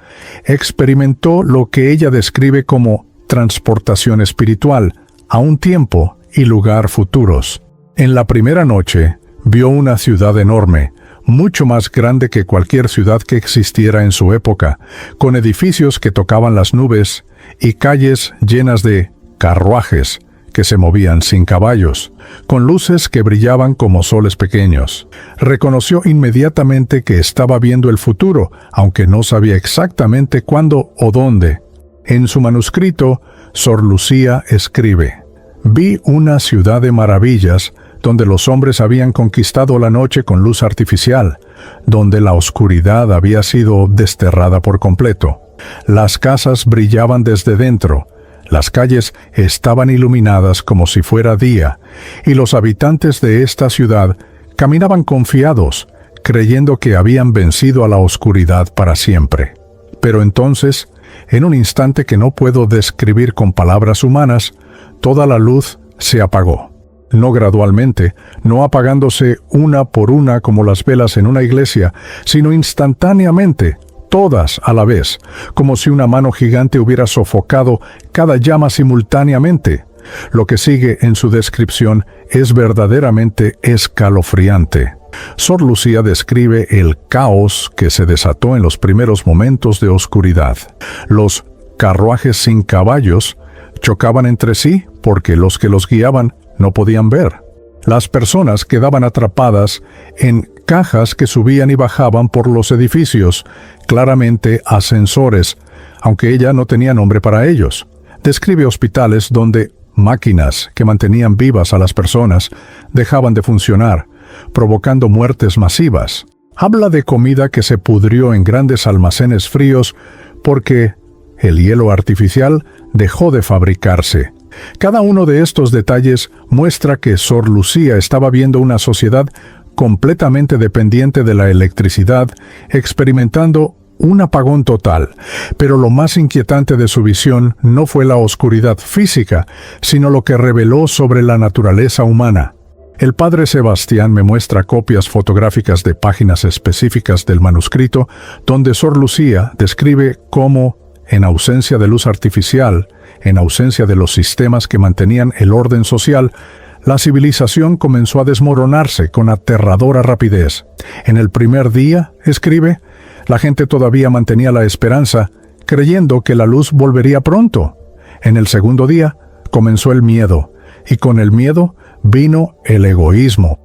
experimentó lo que ella describe como transportación espiritual a un tiempo y lugar futuros. En la primera noche, vio una ciudad enorme, mucho más grande que cualquier ciudad que existiera en su época, con edificios que tocaban las nubes y calles llenas de carruajes que se movían sin caballos, con luces que brillaban como soles pequeños. Reconoció inmediatamente que estaba viendo el futuro, aunque no sabía exactamente cuándo o dónde. En su manuscrito, Sor Lucía escribe: «Vi una ciudad de maravillas, donde los hombres habían conquistado la noche con luz artificial, donde la oscuridad había sido desterrada por completo. Las casas brillaban desde dentro, las calles estaban iluminadas como si fuera día, y los habitantes de esta ciudad caminaban confiados, creyendo que habían vencido a la oscuridad para siempre. Pero entonces, en un instante que no puedo describir con palabras humanas, toda la luz se apagó. No gradualmente, no apagándose una por una como las velas en una iglesia, sino instantáneamente, todas a la vez, como si una mano gigante hubiera sofocado cada llama simultáneamente. Lo que sigue en su descripción es verdaderamente escalofriante. Sor Lucía describe el caos que se desató en los primeros momentos de oscuridad. Los carruajes sin caballos chocaban entre sí porque los que los guiaban no podían ver. Las personas quedaban atrapadas en cajas que subían y bajaban por los edificios, claramente ascensores, aunque ella no tenía nombre para ellos. Describe hospitales donde máquinas que mantenían vivas a las personas dejaban de funcionar, provocando muertes masivas. Habla de comida que se pudrió en grandes almacenes fríos porque el hielo artificial dejó de fabricarse. Cada uno de estos detalles muestra que Sor Lucía estaba viendo una sociedad completamente dependiente de la electricidad, experimentando un apagón total. Pero lo más inquietante de su visión no fue la oscuridad física, sino lo que reveló sobre la naturaleza humana. El padre Sebastián me muestra copias fotográficas de páginas específicas del manuscrito, donde Sor Lucía describe cómo, en ausencia de luz artificial, en ausencia de los sistemas que mantenían el orden social, La civilización comenzó a desmoronarse con aterradora rapidez. En el primer día, escribe, la gente todavía mantenía la esperanza, creyendo que la luz volvería pronto. En el segundo día, comenzó el miedo, y con el miedo vino el egoísmo.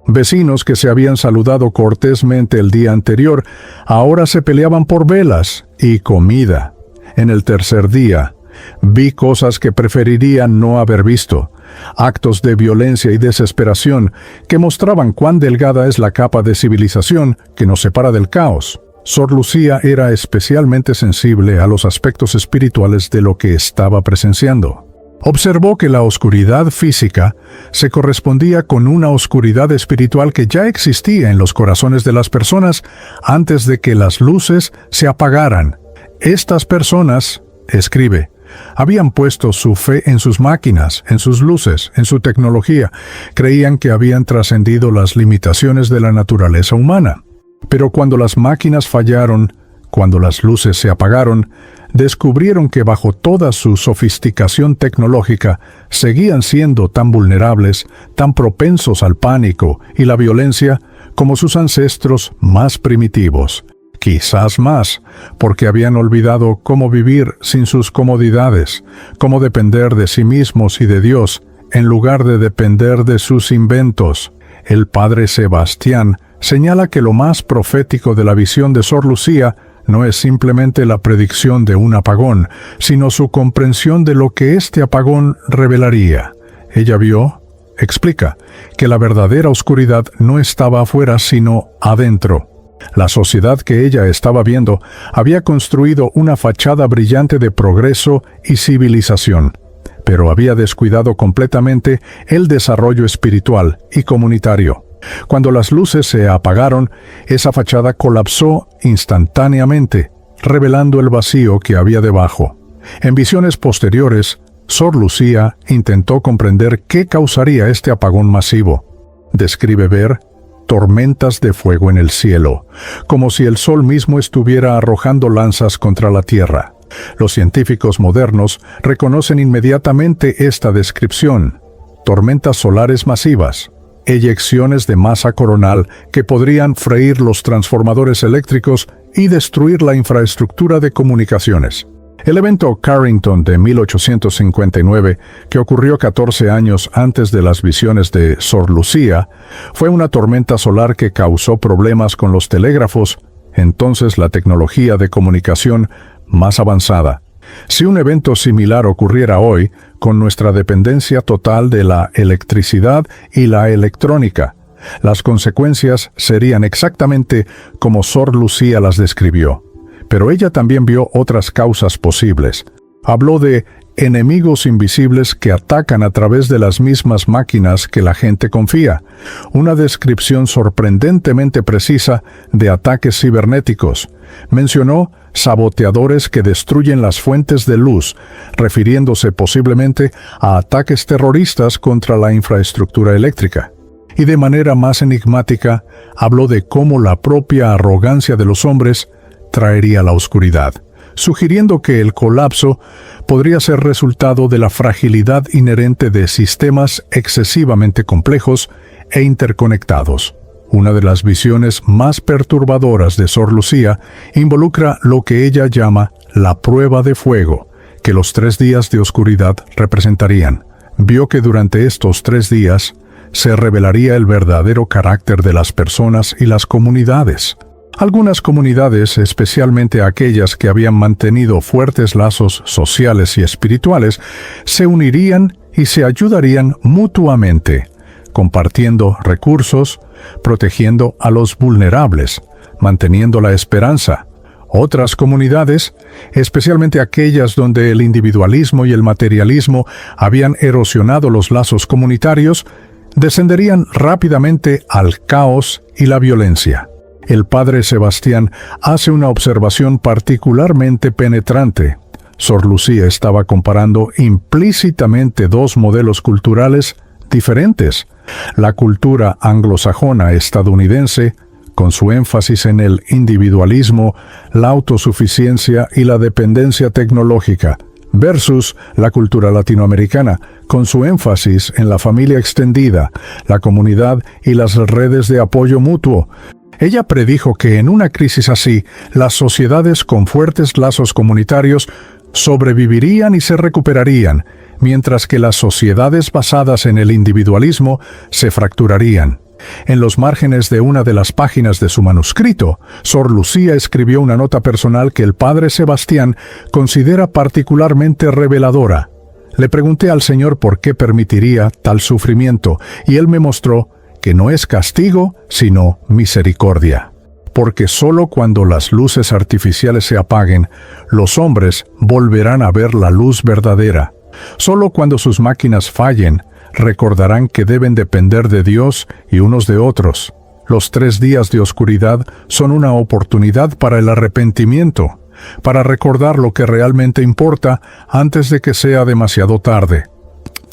Vecinos que se habían saludado cortésmente el día anterior, ahora se peleaban por velas y comida. En el tercer día, vi cosas que preferiría no haber visto, actos de violencia y desesperación que mostraban cuán delgada es la capa de civilización que nos separa del caos. Sor Lucía era especialmente sensible a los aspectos espirituales de lo que estaba presenciando. Observó que la oscuridad física se correspondía con una oscuridad espiritual que ya existía en los corazones de las personas antes de que las luces se apagaran. Estas personas, escribe, habían puesto su fe en sus máquinas, en sus luces, en su tecnología. Creían que habían trascendido las limitaciones de la naturaleza humana. Pero cuando las máquinas fallaron, cuando las luces se apagaron, descubrieron que bajo toda su sofisticación tecnológica seguían siendo tan vulnerables, tan propensos al pánico y la violencia como sus ancestros más primitivos. Quizás más, porque habían olvidado cómo vivir sin sus comodidades, cómo depender de sí mismos y de Dios, en lugar de depender de sus inventos. El padre Sebastián señala que lo más profético de la visión de Sor Lucía no es simplemente la predicción de un apagón, sino su comprensión de lo que este apagón revelaría. Ella vio, explica, que la verdadera oscuridad no estaba afuera, sino adentro. La sociedad que ella estaba viendo había construido una fachada brillante de progreso y civilización, pero había descuidado completamente el desarrollo espiritual y comunitario. Cuando las luces se apagaron, esa fachada colapsó instantáneamente, revelando el vacío que había debajo. En visiones posteriores, Sor Lucía intentó comprender qué causaría este apagón masivo. Describe ver tormentas de fuego en el cielo, como si el sol mismo estuviera arrojando lanzas contra la tierra. Los científicos modernos reconocen inmediatamente esta descripción: tormentas solares masivas, eyecciones de masa coronal que podrían freír los transformadores eléctricos y destruir la infraestructura de comunicaciones. El evento Carrington de 1859, que ocurrió 14 años antes de las visiones de Sor Lucía, fue una tormenta solar que causó problemas con los telégrafos, entonces la tecnología de comunicación más avanzada. Si un evento similar ocurriera hoy, con nuestra dependencia total de la electricidad y la electrónica, las consecuencias serían exactamente como Sor Lucía las describió. Pero ella también vio otras causas posibles. Habló de enemigos invisibles que atacan a través de las mismas máquinas que la gente confía. Una descripción sorprendentemente precisa de ataques cibernéticos. Mencionó saboteadores que destruyen las fuentes de luz, refiriéndose posiblemente a ataques terroristas contra la infraestructura eléctrica. Y de manera más enigmática, habló de cómo la propia arrogancia de los hombres traería la oscuridad, sugiriendo que el colapso podría ser resultado de la fragilidad inherente de sistemas excesivamente complejos e interconectados. Una de las visiones más perturbadoras de Sor Lucía involucra lo que ella llama la prueba de fuego, que los 3 días de oscuridad representarían. Vio que durante estos 3 días se revelaría el verdadero carácter de las personas y las comunidades. Algunas comunidades, especialmente aquellas que habían mantenido fuertes lazos sociales y espirituales, se unirían y se ayudarían mutuamente, compartiendo recursos, protegiendo a los vulnerables, manteniendo la esperanza. Otras comunidades, especialmente aquellas donde el individualismo y el materialismo habían erosionado los lazos comunitarios, descenderían rápidamente al caos y la violencia. El padre Sebastián hace una observación particularmente penetrante. Sor Lucía estaba comparando implícitamente 2 modelos culturales diferentes. La cultura anglosajona estadounidense, con su énfasis en el individualismo, la autosuficiencia y la dependencia tecnológica, versus la cultura latinoamericana, con su énfasis en la familia extendida, la comunidad y las redes de apoyo mutuo. Ella predijo que en una crisis así, las sociedades con fuertes lazos comunitarios sobrevivirían y se recuperarían, mientras que las sociedades basadas en el individualismo se fracturarían. En los márgenes de una de las páginas de su manuscrito, Sor Lucía escribió una nota personal que el padre Sebastián considera particularmente reveladora. Le pregunté al Señor por qué permitiría tal sufrimiento, y Él me mostró que no es castigo, sino misericordia. Porque solo cuando las luces artificiales se apaguen, los hombres volverán a ver la luz verdadera. Solo cuando sus máquinas fallen, recordarán que deben depender de Dios y unos de otros. Los 3 días de oscuridad son una oportunidad para el arrepentimiento, para recordar lo que realmente importa antes de que sea demasiado tarde.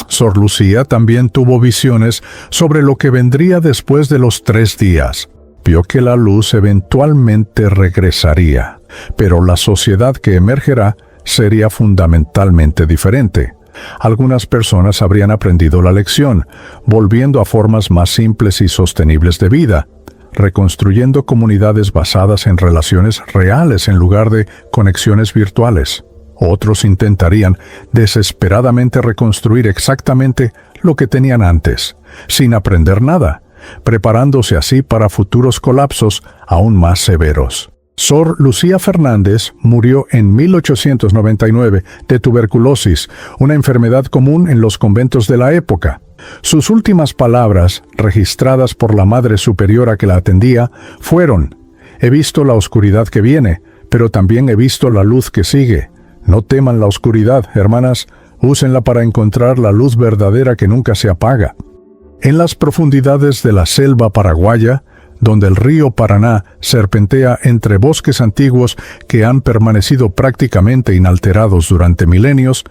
Sor Lucía también tuvo visiones sobre lo que vendría después de los 3 días. Vio que la luz eventualmente regresaría, pero la sociedad que emergerá sería fundamentalmente diferente. Algunas personas habrían aprendido la lección, volviendo a formas más simples y sostenibles de vida, reconstruyendo comunidades basadas en relaciones reales en lugar de conexiones virtuales. Otros intentarían desesperadamente reconstruir exactamente lo que tenían antes, sin aprender nada, preparándose así para futuros colapsos aún más severos. Sor Lucía Fernández murió en 1899 de tuberculosis, una enfermedad común en los conventos de la época. Sus últimas palabras, registradas por la Madre Superiora que la atendía, fueron: «He visto la oscuridad que viene, pero también he visto la luz que sigue. No teman la oscuridad, hermanas, úsenla para encontrar la luz verdadera que nunca se apaga». En las profundidades de la selva paraguaya, donde el río Paraná serpentea entre bosques antiguos que han permanecido prácticamente inalterados durante milenios,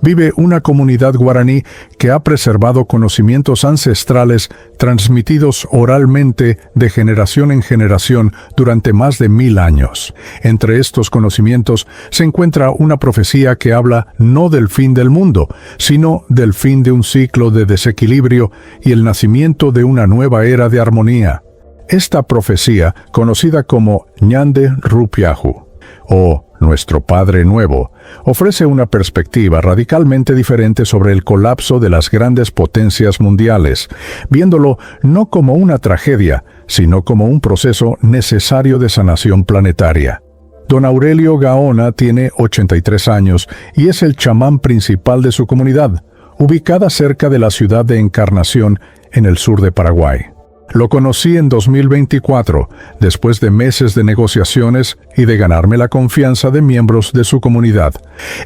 vive una comunidad guaraní que ha preservado conocimientos ancestrales transmitidos oralmente de generación en generación durante más de 1000 años. Entre estos conocimientos se encuentra una profecía que habla no del fin del mundo, sino del fin de un ciclo de desequilibrio y el nacimiento de una nueva era de armonía. Esta profecía, conocida como Ñande Rupiaju, o Nuestro Padre Nuevo, ofrece una perspectiva radicalmente diferente sobre el colapso de las grandes potencias mundiales, viéndolo no como una tragedia, sino como un proceso necesario de sanación planetaria. Don Aurelio Gaona tiene 83 años y es el chamán principal de su comunidad, ubicada cerca de la ciudad de Encarnación, en el sur de Paraguay. Lo conocí en 2024, después de meses de negociaciones y de ganarme la confianza de miembros de su comunidad.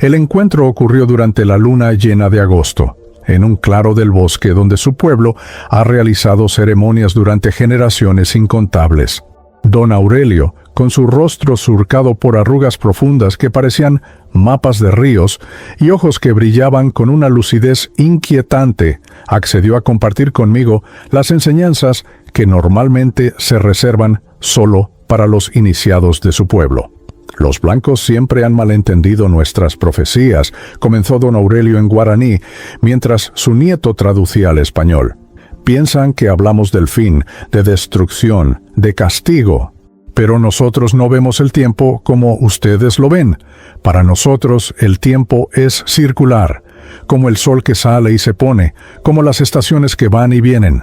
El encuentro ocurrió durante la luna llena de agosto, en un claro del bosque donde su pueblo ha realizado ceremonias durante generaciones incontables. Don Aurelio, con su rostro surcado por arrugas profundas que parecían mapas de ríos y ojos que brillaban con una lucidez inquietante, accedió a compartir conmigo las enseñanzas que normalmente se reservan solo para los iniciados de su pueblo. Los blancos siempre han malentendido nuestras profecías, comenzó don Aurelio en guaraní, mientras su nieto traducía al español. Piensan que hablamos del fin, de destrucción, de castigo. Pero nosotros no vemos el tiempo como ustedes lo ven. Para nosotros el tiempo es circular, como el sol que sale y se pone, como las estaciones que van y vienen.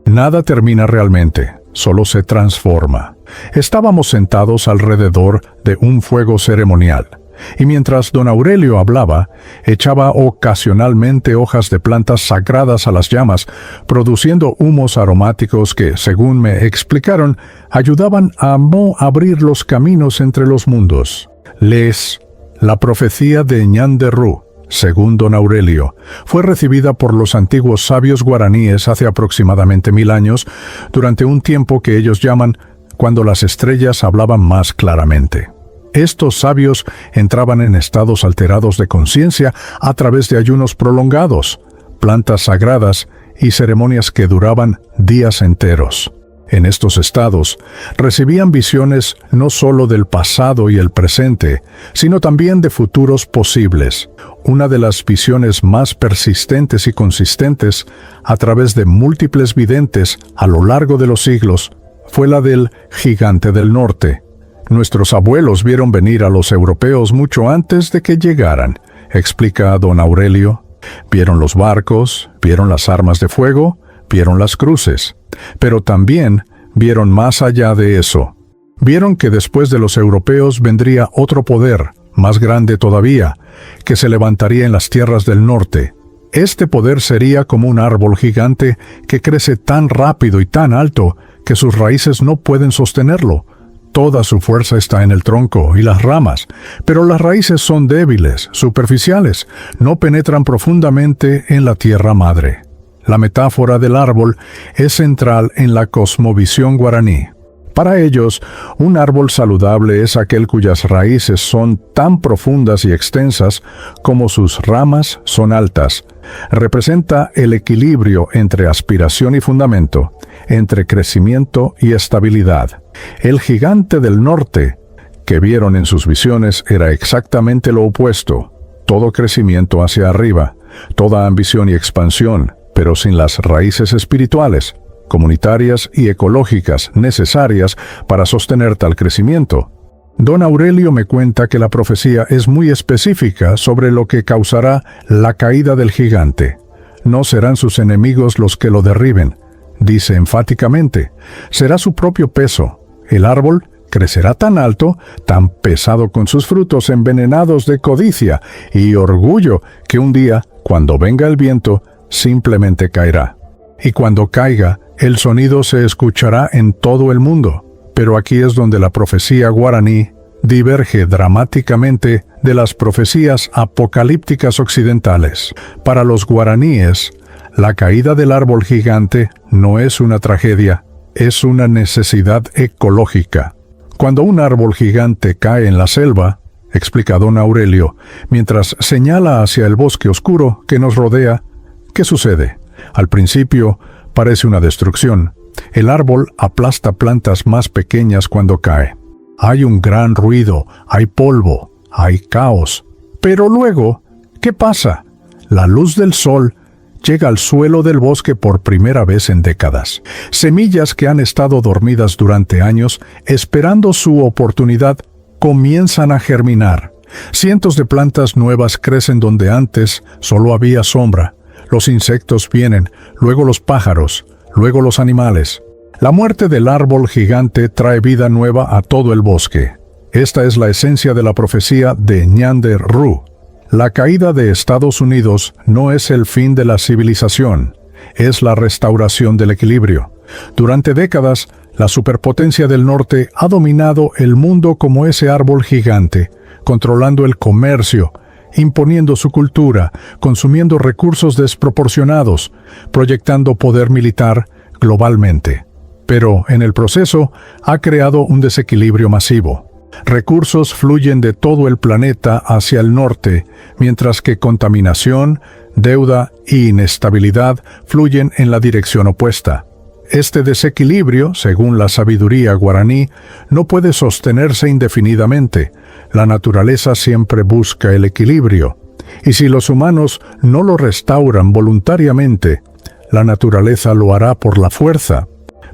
Nada termina realmente, solo se transforma. Estábamos sentados alrededor de un fuego ceremonial, y mientras don Aurelio hablaba, echaba ocasionalmente hojas de plantas sagradas a las llamas, produciendo humos aromáticos que, según me explicaron, ayudaban a no abrir los caminos entre los mundos. La profecía de Ñande Ru, según don Aurelio, fue recibida por los antiguos sabios guaraníes hace aproximadamente 1000 años, durante un tiempo que ellos llaman cuando las estrellas hablaban más claramente. Estos sabios entraban en estados alterados de conciencia a través de ayunos prolongados, plantas sagradas y ceremonias que duraban días enteros. En estos estados, recibían visiones no solo del pasado y el presente, sino también de futuros posibles. Una de las visiones más persistentes y consistentes a través de múltiples videntes a lo largo de los siglos fue la del Gigante del Norte. Nuestros abuelos vieron venir a los europeos mucho antes de que llegaran, explica don Aurelio. Vieron los barcos, vieron las armas de fuego, vieron las cruces, pero también vieron más allá de eso. Vieron que después de los europeos vendría otro poder, más grande todavía, que se levantaría en las tierras del norte. Este poder sería como un árbol gigante que crece tan rápido y tan alto que sus raíces no pueden sostenerlo. Toda su fuerza está en el tronco y las ramas, pero las raíces son débiles, superficiales, no penetran profundamente en la tierra madre. La metáfora del árbol es central en la cosmovisión guaraní. Para ellos, un árbol saludable es aquel cuyas raíces son tan profundas y extensas como sus ramas son altas. Representa el equilibrio entre aspiración y fundamento, entre crecimiento y estabilidad. El Gigante del Norte, que vieron en sus visiones, era exactamente lo opuesto. Todo crecimiento hacia arriba, toda ambición y expansión, pero sin las raíces espirituales, comunitarias y ecológicas necesarias para sostener tal crecimiento. Don Aurelio me cuenta que la profecía es muy específica sobre lo que causará la caída del gigante. No serán sus enemigos los que lo derriben, dice enfáticamente. Será su propio peso. El árbol crecerá tan alto, tan pesado con sus frutos envenenados de codicia y orgullo, que un día, cuando venga el viento, simplemente caerá. Y cuando caiga, el sonido se escuchará en todo el mundo. Pero aquí es donde la profecía guaraní diverge dramáticamente de las profecías apocalípticas occidentales. Para los guaraníes, la caída del árbol gigante no es una tragedia, es una necesidad ecológica. Cuando un árbol gigante cae en la selva, explica don Aurelio, mientras señala hacia el bosque oscuro que nos rodea, ¿qué sucede? Al principio parece una destrucción. El árbol aplasta plantas más pequeñas cuando cae. Hay un gran ruido, hay polvo, hay caos. Pero luego, ¿qué pasa? La luz del sol llega al suelo del bosque por primera vez en décadas. Semillas que han estado dormidas durante años, esperando su oportunidad, comienzan a germinar. Cientos de plantas nuevas crecen donde antes solo había sombra. Los insectos vienen, luego los pájaros, luego los animales. La muerte del árbol gigante trae vida nueva a todo el bosque. Esta es la esencia de la profecía de Ñander Ru. La caída de Estados Unidos no es el fin de la civilización, es la restauración del equilibrio. Durante décadas, la superpotencia del norte ha dominado el mundo como ese árbol gigante, controlando el comercio, imponiendo su cultura, consumiendo recursos desproporcionados, proyectando poder militar globalmente. Pero, en el proceso, ha creado un desequilibrio masivo. Recursos fluyen de todo el planeta hacia el norte, mientras que contaminación, deuda e inestabilidad fluyen en la dirección opuesta. Este desequilibrio, según la sabiduría guaraní, no puede sostenerse indefinidamente. La naturaleza siempre busca el equilibrio, y si los humanos no lo restauran voluntariamente, la naturaleza lo hará por la fuerza.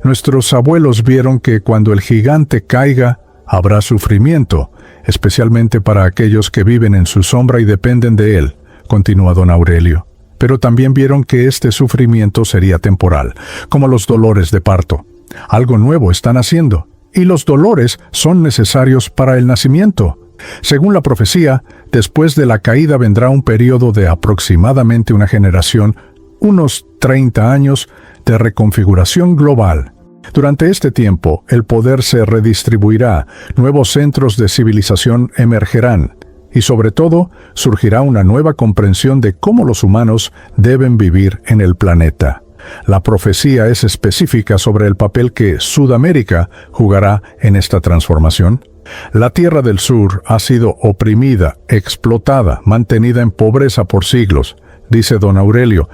Nuestros abuelos vieron que cuando el gigante caiga, habrá sufrimiento, especialmente para aquellos que viven en su sombra y dependen de él, continúa don Aurelio. Pero también vieron que este sufrimiento sería temporal, como los dolores de parto. Algo nuevo están haciendo, y los dolores son necesarios para el nacimiento. Según la profecía, después de la caída vendrá un periodo de aproximadamente una generación, unos 30 años, de reconfiguración global. Durante este tiempo, el poder se redistribuirá, nuevos centros de civilización emergerán, y sobre todo, surgirá una nueva comprensión de cómo los humanos deben vivir en el planeta. La profecía es específica sobre el papel que Sudamérica jugará en esta transformación. La Tierra del Sur ha sido oprimida, explotada, mantenida en pobreza por siglos, dice don Aurelio,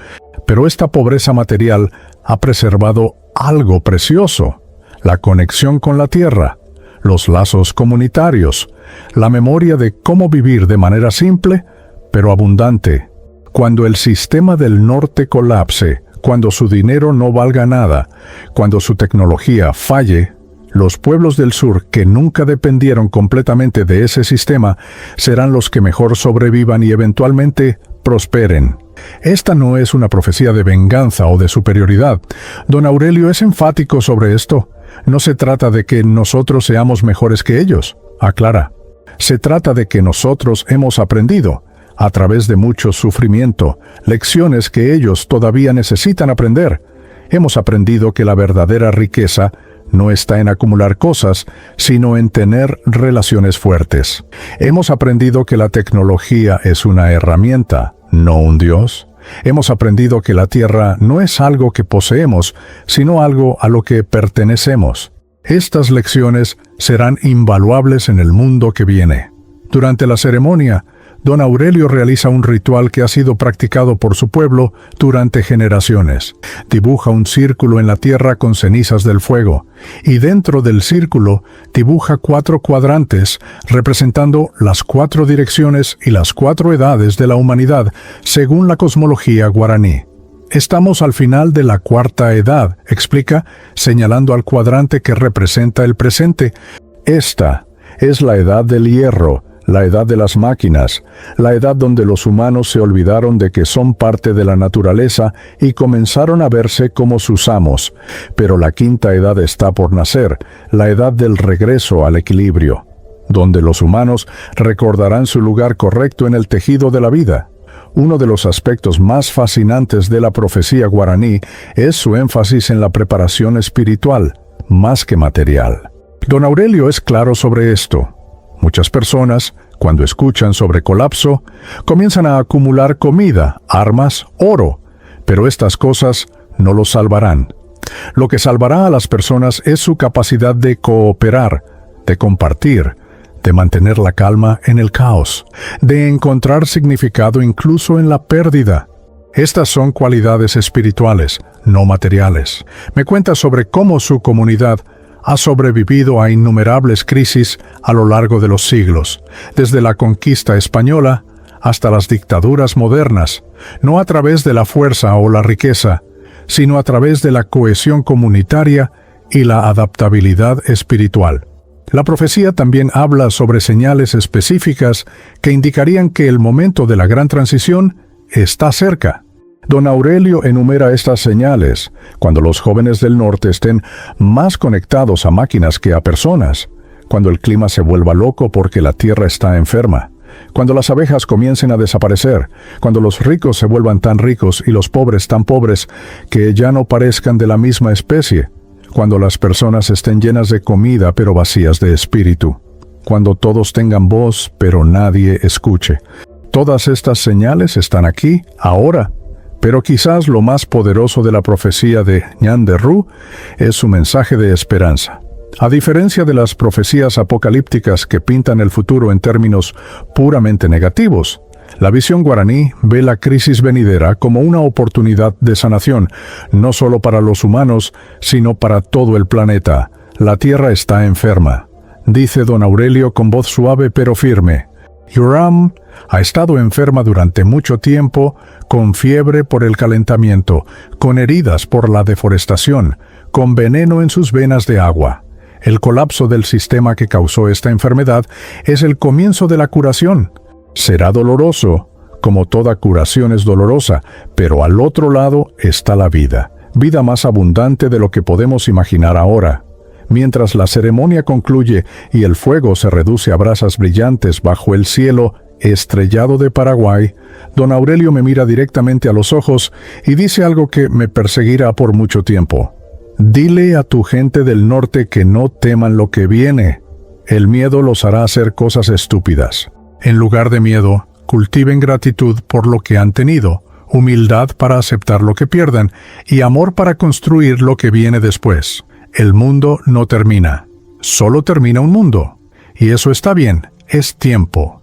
pero esta pobreza material ha preservado algo precioso, la conexión con la tierra, los lazos comunitarios, la memoria de cómo vivir de manera simple, pero abundante. Cuando el sistema del norte colapse, cuando su dinero no valga nada, cuando su tecnología falle, los pueblos del sur que nunca dependieron completamente de ese sistema serán los que mejor sobrevivan y eventualmente prosperen. Esta no es una profecía de venganza o de superioridad. Don Aurelio es enfático sobre esto. No se trata de que nosotros seamos mejores que ellos, aclara. Se trata de que nosotros hemos aprendido, a través de mucho sufrimiento, lecciones que ellos todavía necesitan aprender. Hemos aprendido que la verdadera riqueza no está en acumular cosas, sino en tener relaciones fuertes. Hemos aprendido que la tecnología es una herramienta, no un Dios. Hemos aprendido que la tierra no es algo que poseemos, sino algo a lo que pertenecemos. Estas lecciones serán invaluables en el mundo que viene. Durante la ceremonia, Don Aurelio realiza un ritual que ha sido practicado por su pueblo durante generaciones. Dibuja un círculo en la tierra con cenizas del fuego, y dentro del círculo dibuja 4 cuadrantes representando las 4 direcciones y las 4 edades de la humanidad según la cosmología guaraní. Estamos al final de la 4ª edad, explica, señalando al cuadrante que representa el presente. Esta es la edad del hierro, la edad de las máquinas, la edad donde los humanos se olvidaron de que son parte de la naturaleza y comenzaron a verse como sus amos. Pero la 5ª edad está por nacer, la edad del regreso al equilibrio, donde los humanos recordarán su lugar correcto en el tejido de la vida. Uno de los aspectos más fascinantes de la profecía guaraní es su énfasis en la preparación espiritual, más que material. Don Aurelio es claro sobre esto. Muchas personas, cuando escuchan sobre colapso, comienzan a acumular comida, armas, oro, pero estas cosas no los salvarán. Lo que salvará a las personas es su capacidad de cooperar, de compartir, de mantener la calma en el caos, de encontrar significado incluso en la pérdida. Estas son cualidades espirituales, no materiales. Me cuenta sobre cómo su comunidad ha sobrevivido a innumerables crisis a lo largo de los siglos, desde la conquista española hasta las dictaduras modernas, no a través de la fuerza o la riqueza, sino a través de la cohesión comunitaria y la adaptabilidad espiritual. La profecía también habla sobre señales específicas que indicarían que el momento de la gran transición está cerca. Don Aurelio enumera estas señales cuando los jóvenes del norte estén más conectados a máquinas que a personas, cuando el clima se vuelva loco porque la tierra está enferma, cuando las abejas comiencen a desaparecer, cuando los ricos se vuelvan tan ricos y los pobres tan pobres que ya no parezcan de la misma especie, cuando las personas estén llenas de comida pero vacías de espíritu, cuando todos tengan voz pero nadie escuche. Todas estas señales están aquí, ahora. Pero quizás lo más poderoso de la profecía de Ñanderrú es su mensaje de esperanza. A diferencia de las profecías apocalípticas que pintan el futuro en términos puramente negativos, la visión guaraní ve la crisis venidera como una oportunidad de sanación, no solo para los humanos, sino para todo el planeta. La tierra está enferma, dice don Aurelio con voz suave pero firme. Yoram ha estado enferma durante mucho tiempo, con fiebre por el calentamiento, con heridas por la deforestación, con veneno en sus venas de agua. El colapso del sistema que causó esta enfermedad es el comienzo de la curación. Será doloroso, como toda curación es dolorosa, pero al otro lado está la vida, vida más abundante de lo que podemos imaginar ahora. Mientras la ceremonia concluye y el fuego se reduce a brasas brillantes bajo el cielo estrellado de Paraguay, don Aurelio me mira directamente a los ojos y dice algo que me perseguirá por mucho tiempo. Dile a tu gente del norte que no teman lo que viene. El miedo los hará hacer cosas estúpidas. En lugar de miedo, cultiven gratitud por lo que han tenido, humildad para aceptar lo que pierdan y amor para construir lo que viene después. El mundo no termina, solo termina un mundo. Y eso está bien, es tiempo.